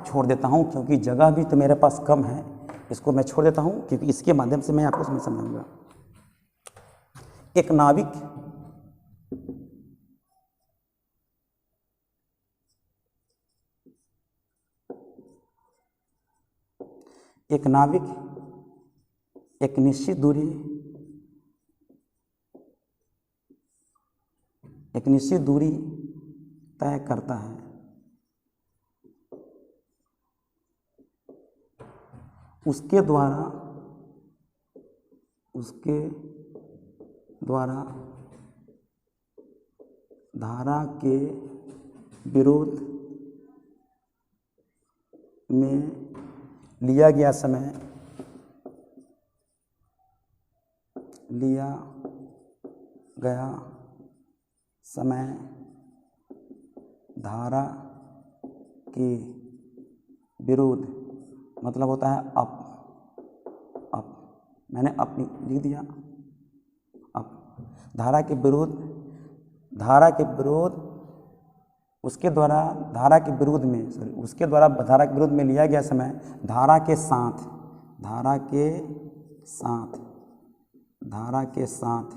छोड़ देता हूं क्योंकि जगह भी तो मेरे पास कम है। इसको मैं छोड़ देता हूं क्योंकि इसके माध्यम से मैं आपको समझाऊंगा। एक नाविक एक निश्चित दूरी तय करता है। उसके द्वारा धारा के विरोध में लिया गया समय धारा के विरोध मतलब होता है अप। मैंने अपनी लिख दिया अप। धारा के विरोध उसके द्वारा धारा के विरोध में लिया गया समय धारा के साथ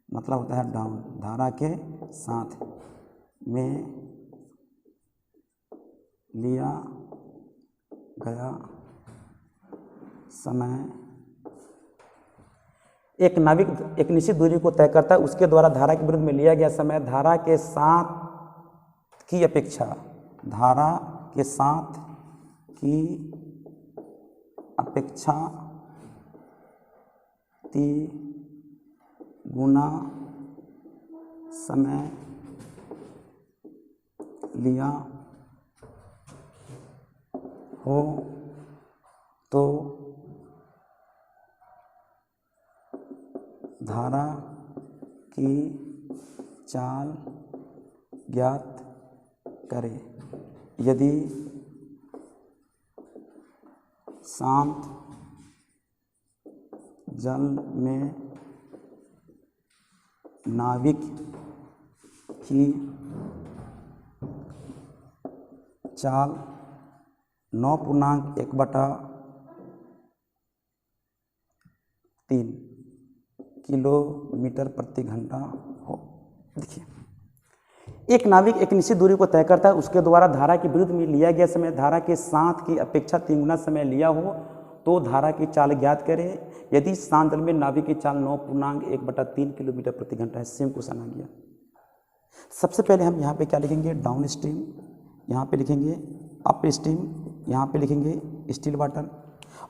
मतलब होता है डाउन। धारा के साथ में लिया गया समय। एक नाविक एक निश्चित दूरी को तय करता है, उसके द्वारा धारा के विरुद्ध में लिया गया समय धारा के साथ की अपेक्षा गुना समय लिया हो तो धारा की चाल ज्ञात करें। यदि शांत जल में नाविक की चाल 9.1/3 किलोमीटर प्रति घंटा हो। देखिए, एक नाविक एक निश्चित दूरी को तय करता है, उसके द्वारा धारा के विरुद्ध में लिया गया समय धारा के साथ की अपेक्षा 3 गुना समय लिया हो तो धारा की चाल ज्ञात करें। यदि शांत जल में नाविक की चाल 9.1/3 किलोमीटर प्रति घंटा है। सेम क्वेश्चन आ गया। सबसे पहले हम यहाँ पे क्या लिखेंगे? डाउन स्ट्रीम, यहाँ पे लिखेंगे अप स्ट्रीम, यहाँ पे लिखेंगे स्टिल वाटर,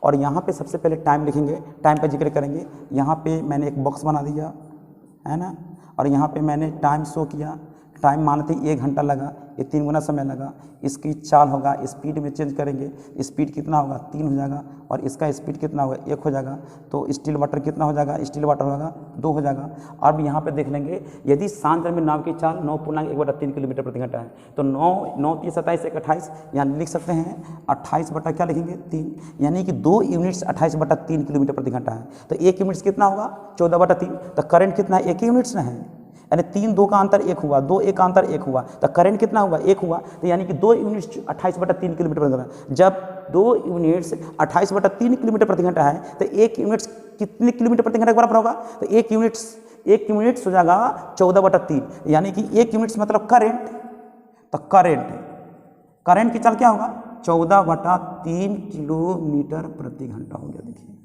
और यहाँ पे सबसे पहले टाइम लिखेंगे। टाइम का जिक्र करेंगे। यहाँ पे मैंने एक बॉक्स बना दिया है ना, और यहाँ पे मैंने टाइम शो किया। टाइम मानते 1 घंटा लगा, ये 3 गुना समय लगा। इसकी चाल होगा, स्पीड में चेंज करेंगे। स्पीड कितना होगा? 3 हो जाएगा, और इसका स्पीड कितना होगा? 1 हो जाएगा। तो स्टिल वाटर कितना हो जाएगा? स्टिल वाटर होगा 2 हो जाएगा। अब यहाँ पे देख लेंगे, यदि शांत जल में नाव की चाल 9.1/3 किलोमीटर प्रति घंटा है तो 9 3 27 1 28, यहाँ लिख सकते हैं 28 बटा क्या लिखेंगे? 3, यानी कि 2 यूनिट्स 28/3 किलोमीटर प्रति घंटा है। तो 1 यूनिट्स कितना होगा? 14/3। तो करंट कितना है? 1 यूनिट्स ना है, यानी 3 2 का अंतर 1 हुआ, 2 1 का अंतर 1 हुआ, तो करंट कितना हुआ 1 हुआ, तो यानी कि 2 यूनिट्स 28/3 किलोमीटर प्रति घंटा। जब 2 यूनिट्स 28/3 किलोमीटर प्रति घंटा है तो 1 यूनिट्स कितने किलोमीटर प्रति घंटा के बराबर होगा, तो 1 यूनिट्स हो जाएगा 14/3, यानी कि 1 यूनिट्स मतलब करंट, तो करंट की चाल क्या होगा 14/3 किलोमीटर प्रति घंटा हो गया। देखिए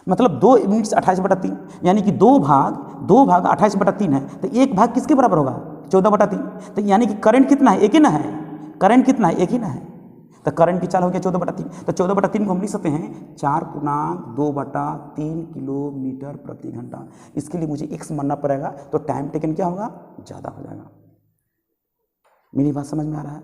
मतलब 2 यूनिट्स 28/3, यानी कि 2 भाग 28/3 है, तो 1 भाग किसके बराबर होगा 14/3, तो यानी कि करंट कितना है 1 ही ना है, करंट कितना है 1 ही ना है, तो करंट की चाल हो गया 14/3, तो 14/3 को हम लिख सकते हैं 4×2/3 किलोमीटर प्रति घंटा। इसके लिए मुझे x मानना पड़ेगा, तो टाइम टेकन क्या होगा ज़्यादा हो जाएगा। मेरी बात समझ में आ रहा है?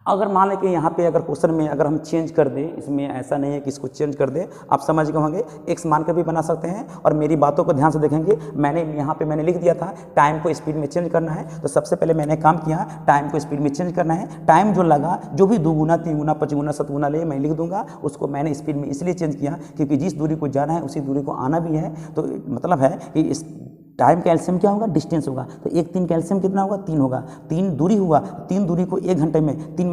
अगर मान लें कि यहाँ पे अगर क्वेश्चन में अगर हम चेंज कर दें, इसमें ऐसा नहीं है कि इसको चेंज कर दें, आप समझ गए होंगे, एक्स मान कर भी बना सकते हैं। और मेरी बातों को ध्यान से देखेंगे, मैंने लिख दिया था टाइम को स्पीड में चेंज करना है, तो सबसे पहले मैंने काम किया टाइम को स्पीड में चेंज करना है। टाइम जो लगा, जो भी 2 गुना 3 गुना 5 गुना 7 गुना ले मैं लिख दूंगा, उसको मैंने स्पीड में इसलिए चेंज किया क्योंकि जिस दूरी को जाना है उसी दूरी को आना भी है। तो मतलब है कि इस टाइम का एलसीएम क्या होगा डिस्टेंस होगा, तो 1 3 का एलसीएम कितना होगा 3 होगा, 3 दूरी हुआ, 3 दूरी को 1 घंटे में 3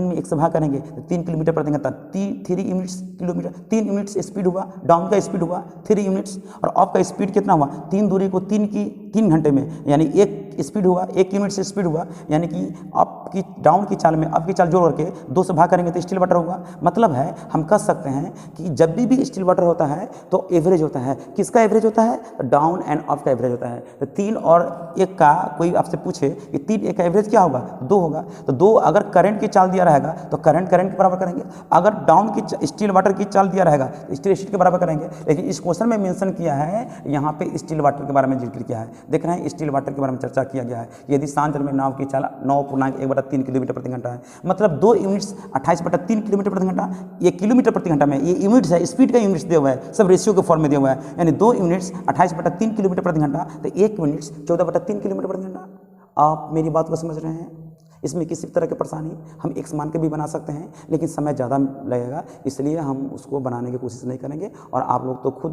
में 1 से भाग करेंगे तो 3 किलोमीटर प्रति घंटा, 3 यूनिट्स किलोमीटर, 3 यूनिट्स स्पीड हुआ, डाउन का स्पीड हुआ 3 यूनिट्स, और अप का स्पीड कितना हुआ 3 दूरी को 3 घंटे में, यानी 1 स्पीड हुआ, 1 यूनिट से स्पीड हुआ, यानी कि अप की डाउन की चाल में अप की चाल जोड़ करके 2 से भाग करेंगे तो स्टिल वाटर होगा। मतलब है हम कह सकते हैं कि जब भी स्टिल वाटर होता है तो एवरेज होता है, किसका एवरेज होता है, डाउन एंड अप का एवरेज होता है। तो 3 और 1 का कोई आपसे पूछे कि 3 1 का एवरेज क्या होगा 2 होगा, तो 2 अगर करंट की चाल दिया रहेगा तो करंट के बराबर करेंगे, अगर डाउन की स्टिल वाटर की चाल दिया रहेगा तो स्टिल के बराबर करेंगे। लेकिन इस क्वेश्चन में मेंशन किया है, यहाँ पे स्टिल वाटर के बारे में जिक्र किया है, देख रहे हैं स्टिल वाटर के बारे में चर्चा किया गया है। यदि शांत जल में नाव की चाल 9.1/3 किलोमीटर प्रति घंटा है, मतलब 2 यूनिट्स 28/3 किलोमीटर प्रति घंटा, ये किलोमीटर प्रति घंटा में ये यूनिट्स है, स्पीड का यूनिट्स दिया हुआ है, सब रेशियो के फॉर्म में दिया हुआ है, यानी 2 यूनिट्स 28/3 किलोमीटर प्रति घंटा, तो 1 यूनिट्स 14/3 किलोमीटर प्रति घंटा। आप मेरी बात को समझ रहे हैं? इसमें किसी तरह की परेशानी, हम x मान के भी बना सकते हैं लेकिन समय ज़्यादा लगेगा, इसलिए हम उसको बनाने की कोशिश नहीं करेंगे, और आप लोग तो खुद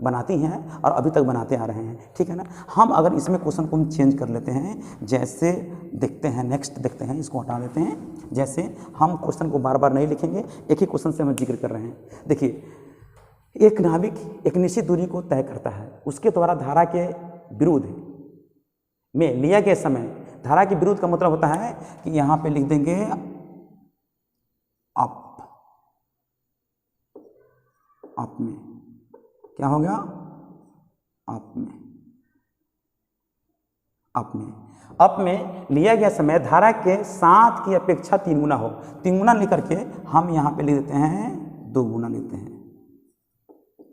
बनाती हैं और अभी तक बनाते आ रहे हैं, ठीक है ना। हम अगर इसमें क्वेश्चन को हम चेंज कर लेते हैं, जैसे देखते हैं, नेक्स्ट देखते हैं, इसको हटा देते हैं। जैसे हम क्वेश्चन को बार बार नहीं लिखेंगे, एक ही क्वेश्चन से हम जिक्र कर रहे हैं। देखिए, एक नाविक एक निश्चित दूरी को तय करता है, उसके द्वारा धारा के विरुद्ध में लिया गया समय, धारा के विरुद्ध का मतलब होता है कि यहां पे लिख देंगे अप में, क्या हो गया अप में लिया गया समय धारा के 7 की अपेक्षा 3 गुना हो। 3 गुना लेकर के हम यहाँ पे लिख देते हैं 2 गुना लेते हैं,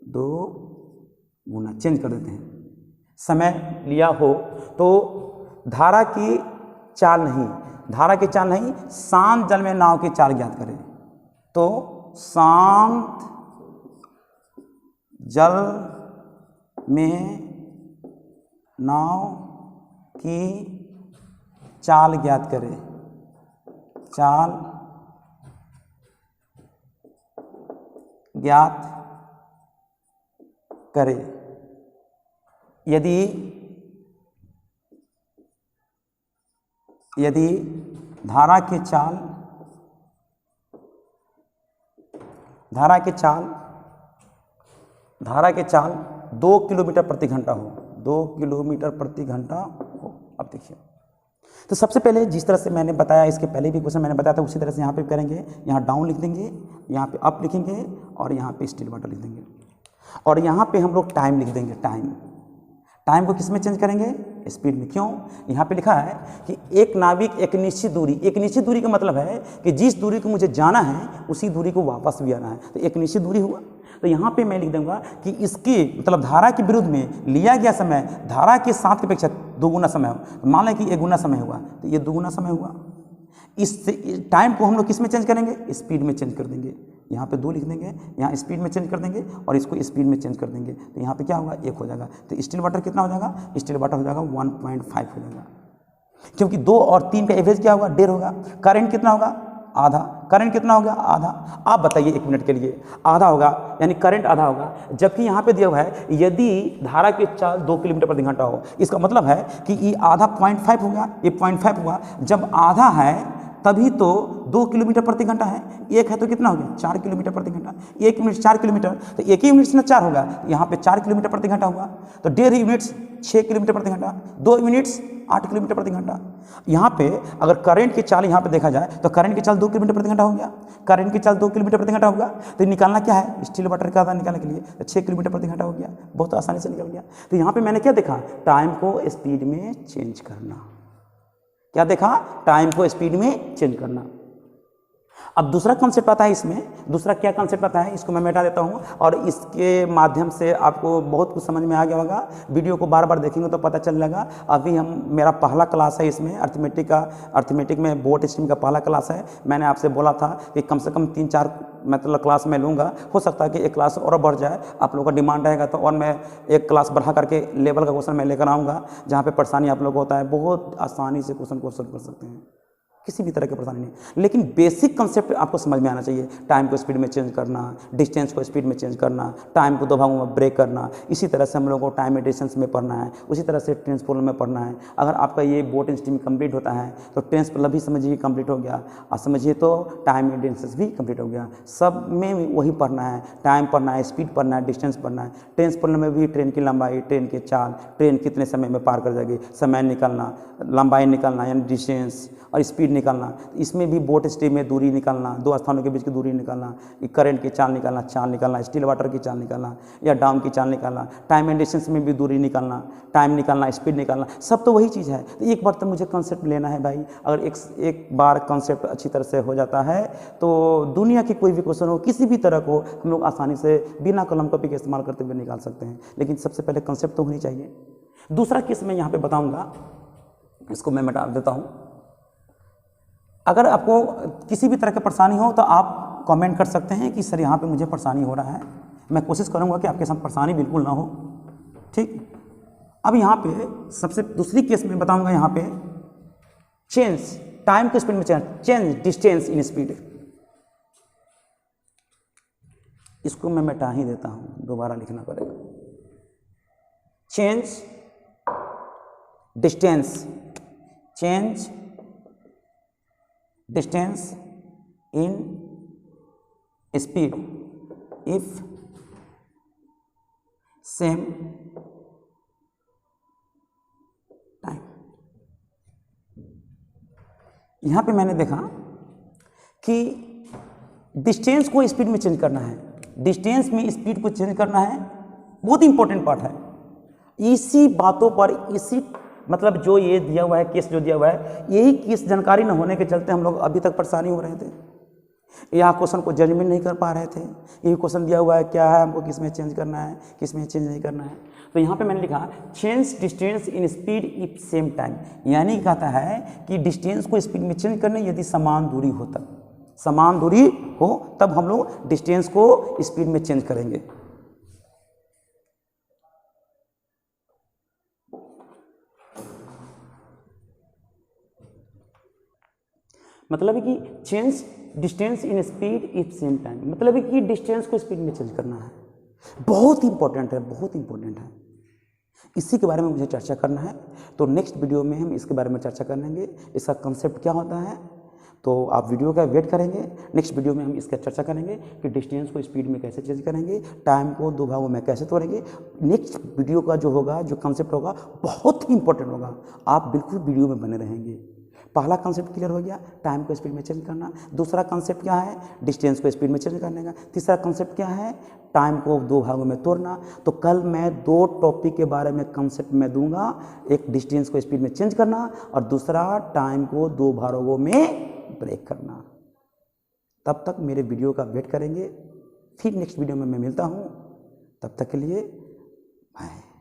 2 गुना चेंज कर देते हैं। समय लिया हो तो धारा की चाल नहीं, शांत जल में नाव की चाल ज्ञात करें, तो शांत जल में नाव की चाल ज्ञात करें, यदि धारा की चाल 2 किलोमीटर प्रति घंटा हो, 2 किलोमीटर प्रति घंटा हो। अब देखिए, तो सबसे पहले जिस तरह से मैंने बताया, इसके पहले भी क्वेश्चन मैंने बताया था, उसी तरह से यहाँ पे करेंगे। यहाँ डाउन लिख देंगे, यहाँ पे अप लिखेंगे, और यहाँ पे स्टिल वाटर लिख देंगे, और यहाँ पे हम लोग टाइम लिख देंगे। टाइम को किस में चेंज करेंगे, स्पीड में। क्यों, यहाँ पे लिखा है कि एक नाविक एक निश्चित दूरी का मतलब है कि जिस दूरी को मुझे जाना है उसी दूरी को वापस भी आना है, तो एक निश्चित दूरी हुआ। तो यहाँ पे मैं लिख दूंगा कि इसके मतलब धारा के विरुद्ध में लिया गया समय धारा के 7 की अपेक्षा 2 गुना समय हो। मान लें कि 1 गुना समय हुआ, तो ये 2 गुना समय हुआ। इस टाइम को हम लोग किस में चेंज करेंगे, स्पीड में चेंज कर देंगे। यहाँ पे 2 लिख देंगे, यहाँ स्पीड में चेंज कर देंगे, और इसको स्पीड में चेंज कर देंगे, तो यहाँ पे क्या होगा 1 हो जाएगा। तो स्टिल वाटर कितना हो जाएगा, स्टिल वाटर हो जाएगा 1.5 हो जाएगा, क्योंकि 2 और 3 का एवरेज क्या होगा 1.5 होगा। करंट कितना होगा आधा। करंट कितना हो गया? आधा। आप बताइए 1 मिनट के लिए, आधा होगा यानी करंट आधा होगा, जबकि यहाँ पे दिया हुआ है यदि धारा की चाल 2 किलोमीटर प्रति घंटा हो। इसका मतलब है कि ये आधा 0.5 हो गया, ये 0.5 हुआ। जब आधा है तभी तो 2 किलोमीटर प्रति घंटा है, एक है तो कितना हो गया? 4 किलोमीटर प्रति घंटा। 1 यूनिट 4 किलोमीटर, तो 1 ही यूनिट से ना 4 होगा, यहाँ पे 4 किलोमीटर प्रति घंटा हुआ। तो 1.5 यूनिट्स 6 किलोमीटर प्रति घंटा, 2 यूनिट्स 8 किलोमीटर प्रति घंटा। यहाँ पे अगर करंट की चाल यहाँ पे देखा जाए तो करंट की चाल 2 किलोमीटर प्रति घंटा हो गया, करंट की चाल 2 किलोमीटर प्रति घंटा होगा। तो निकालना क्या है? स्टील वाटर का आधा निकालने के लिए तो 6 किलोमीटर प्रति घंटा हो गया, बहुत आसानी से निकल गया। तो यहाँ पे मैंने क्या देखा? टाइम को स्पीड में चेंज करना। क्या देखा? टाइम को स्पीड में चेंज करना। अब दूसरा कॉन्सेप्ट आता है इसमें, दूसरा क्या कॉन्सेप्ट आता है, इसको मैं मिटा देता हूँ और इसके माध्यम से आपको बहुत कुछ समझ में आ गया होगा। वीडियो को बार बार देखेंगे तो पता चल जाएगा। अभी मेरा पहला क्लास है इसमें, अर्थमेटिक का, अर्थमेटिक में बोर्ड स्ट्रीम का पहला क्लास है। मैंने आपसे बोला था कि कम से कम 3-4 मतलब क्लास मैं लूँगा, हो सकता है कि एक क्लास और बढ़ जाए, आप लोगों का डिमांड रहेगा तो और मैं एक क्लास बढ़ा करके लेवल का क्वेश्चन मैं लेकर आऊँगा, जहाँ पर परेशानी आप लोग को होता है। बहुत आसानी से क्वेश्चन को सॉल्व कर सकते हैं, किसी भी तरह की परेशानी नहीं। लेकिन बेसिक कंसेप्ट आपको समझ में आना चाहिए। टाइम को स्पीड में चेंज करना, डिस्टेंस को स्पीड में चेंज करना, टाइम को 2 भागों में ब्रेक करना। इसी तरह से हम लोगों को टाइम एंड डिस्टेंस में पढ़ना है, उसी तरह से टेंस प्रॉब्लम में पढ़ना है। अगर आपका ये बोर्ड एंड स्ट्रीम कंप्लीट होता है तो टेंस प्रॉब्लम भी समझिए कंप्लीट हो गया, और समझिए तो टाइम एंड डिस्टेंस भी कंप्लीट हो गया। सब में वही पढ़ना है, टाइम पढ़ना है, स्पीड पढ़ना है, डिस्टेंस पढ़ना है। टेंस प्रॉब्लम में भी ट्रेन की लंबाई, ट्रेन की चाल, ट्रेन कितने समय में पार कर जाएगी, समय निकालना, लंबाई निकालना यानी डिस्टेंस, और स्पीड निकालना। इसमें भी बोट स्ट्रीम में दूरी निकालना, 2 स्थानों के बीच की दूरी निकालना, करंट की चाल निकालना, स्टील वाटर की चाल निकालना या डाउन की चाल निकालना, टाइम एंड डिस्टेंस में भी दूरी निकालना, टाइम निकालना, स्पीड निकालना, सब तो वही चीज़ है। तो एक बार तो मुझे कॉन्सेप्ट लेना है भाई। अगर एक बार कॉन्सेप्ट अच्छी तरह से हो जाता है तो दुनिया की कोई भी क्वेश्चन हो, किसी भी तरह को हम लोग आसानी से बिना कलम कॉपी के इस्तेमाल करते हुए निकाल सकते हैं। लेकिन सबसे पहले कॉन्सेप्ट तो होनी चाहिए। दूसरा केस मैं यहाँ पर बताऊँगा, इसको मैं मिटा देता हूँ। अगर आपको किसी भी तरह की परेशानी हो तो आप कमेंट कर सकते हैं कि सर यहाँ पे मुझे परेशानी हो रहा है। मैं कोशिश करूँगा कि आपके साथ परेशानी बिल्कुल ना हो, ठीक। अब यहाँ पे सबसे दूसरी केस में बताऊँगा, यहाँ पे चेंज टाइम के स्पीड में चेंज डिस्टेंस इन स्पीड। इसको मैं मिटा ही देता हूँ, दोबारा लिखना पड़ेगा। Change distance, change distance in speed if same time। यहाँ पे मैंने देखा कि डिस्टेंस को स्पीड में चेंज करना है, डिस्टेंस में स्पीड को चेंज करना है, बहुत इंपॉर्टेंट पार्ट है। इसी बातों पर, इसी मतलब जो ये दिया हुआ है केस, जो दिया हुआ है, यही केस जानकारी न होने के चलते हम लोग अभी तक परेशानी हो रहे थे। यहाँ क्वेश्चन को जजमेंट नहीं कर पा रहे थे। यही क्वेश्चन दिया हुआ है, क्या है, हमको किस में चेंज करना है, किस में चेंज नहीं करना है। तो यहाँ पे मैंने लिखा change distance in speed if same time, यानी कहता है कि डिस्टेंस को स्पीड में चेंज करना यदि समान दूरी हो तब, समान दूरी हो तब हम लोग डिस्टेंस को स्पीड में चेंज करेंगे। मतलब है कि change distance in speed if same time, मतलब है कि डिस्टेंस को स्पीड में चेंज करना है। बहुत इंपॉर्टेंट है, बहुत इंपॉर्टेंट है। इसी के बारे में मुझे चर्चा करना है, तो नेक्स्ट वीडियो में हम इसके बारे में चर्चा करेंगे, इसका कंसेप्ट क्या होता है। तो आप वीडियो का वेट करेंगे, नेक्स्ट वीडियो में हम इसका चर्चा करेंगे कि डिस्टेंस को स्पीड में कैसे चेंज करेंगे, टाइम को 2 भागों में कैसे तोड़ेंगे। नेक्स्ट वीडियो का जो होगा, जो कंसेप्ट होगा, बहुत ही इंपॉर्टेंट होगा। आप बिल्कुल वीडियो में बने रहेंगे। पहला कॉन्सेप्ट क्लियर हो गया, टाइम को स्पीड में चेंज करना। दूसरा कॉन्सेप्ट क्या है, डिस्टेंस को स्पीड में चेंज करने का। तीसरा कॉन्सेप्ट क्या है, टाइम को 2 भागों में तोड़ना। तो कल मैं 2 टॉपिक के बारे में कॉन्सेप्ट में दूंगा, एक डिस्टेंस को स्पीड में चेंज करना और दूसरा टाइम को 2 भागों में ब्रेक करना। तब तक मेरे वीडियो का वेट करेंगे, फिर नेक्स्ट वीडियो में मैं मिलता हूँ। तब तक के लिए बाय।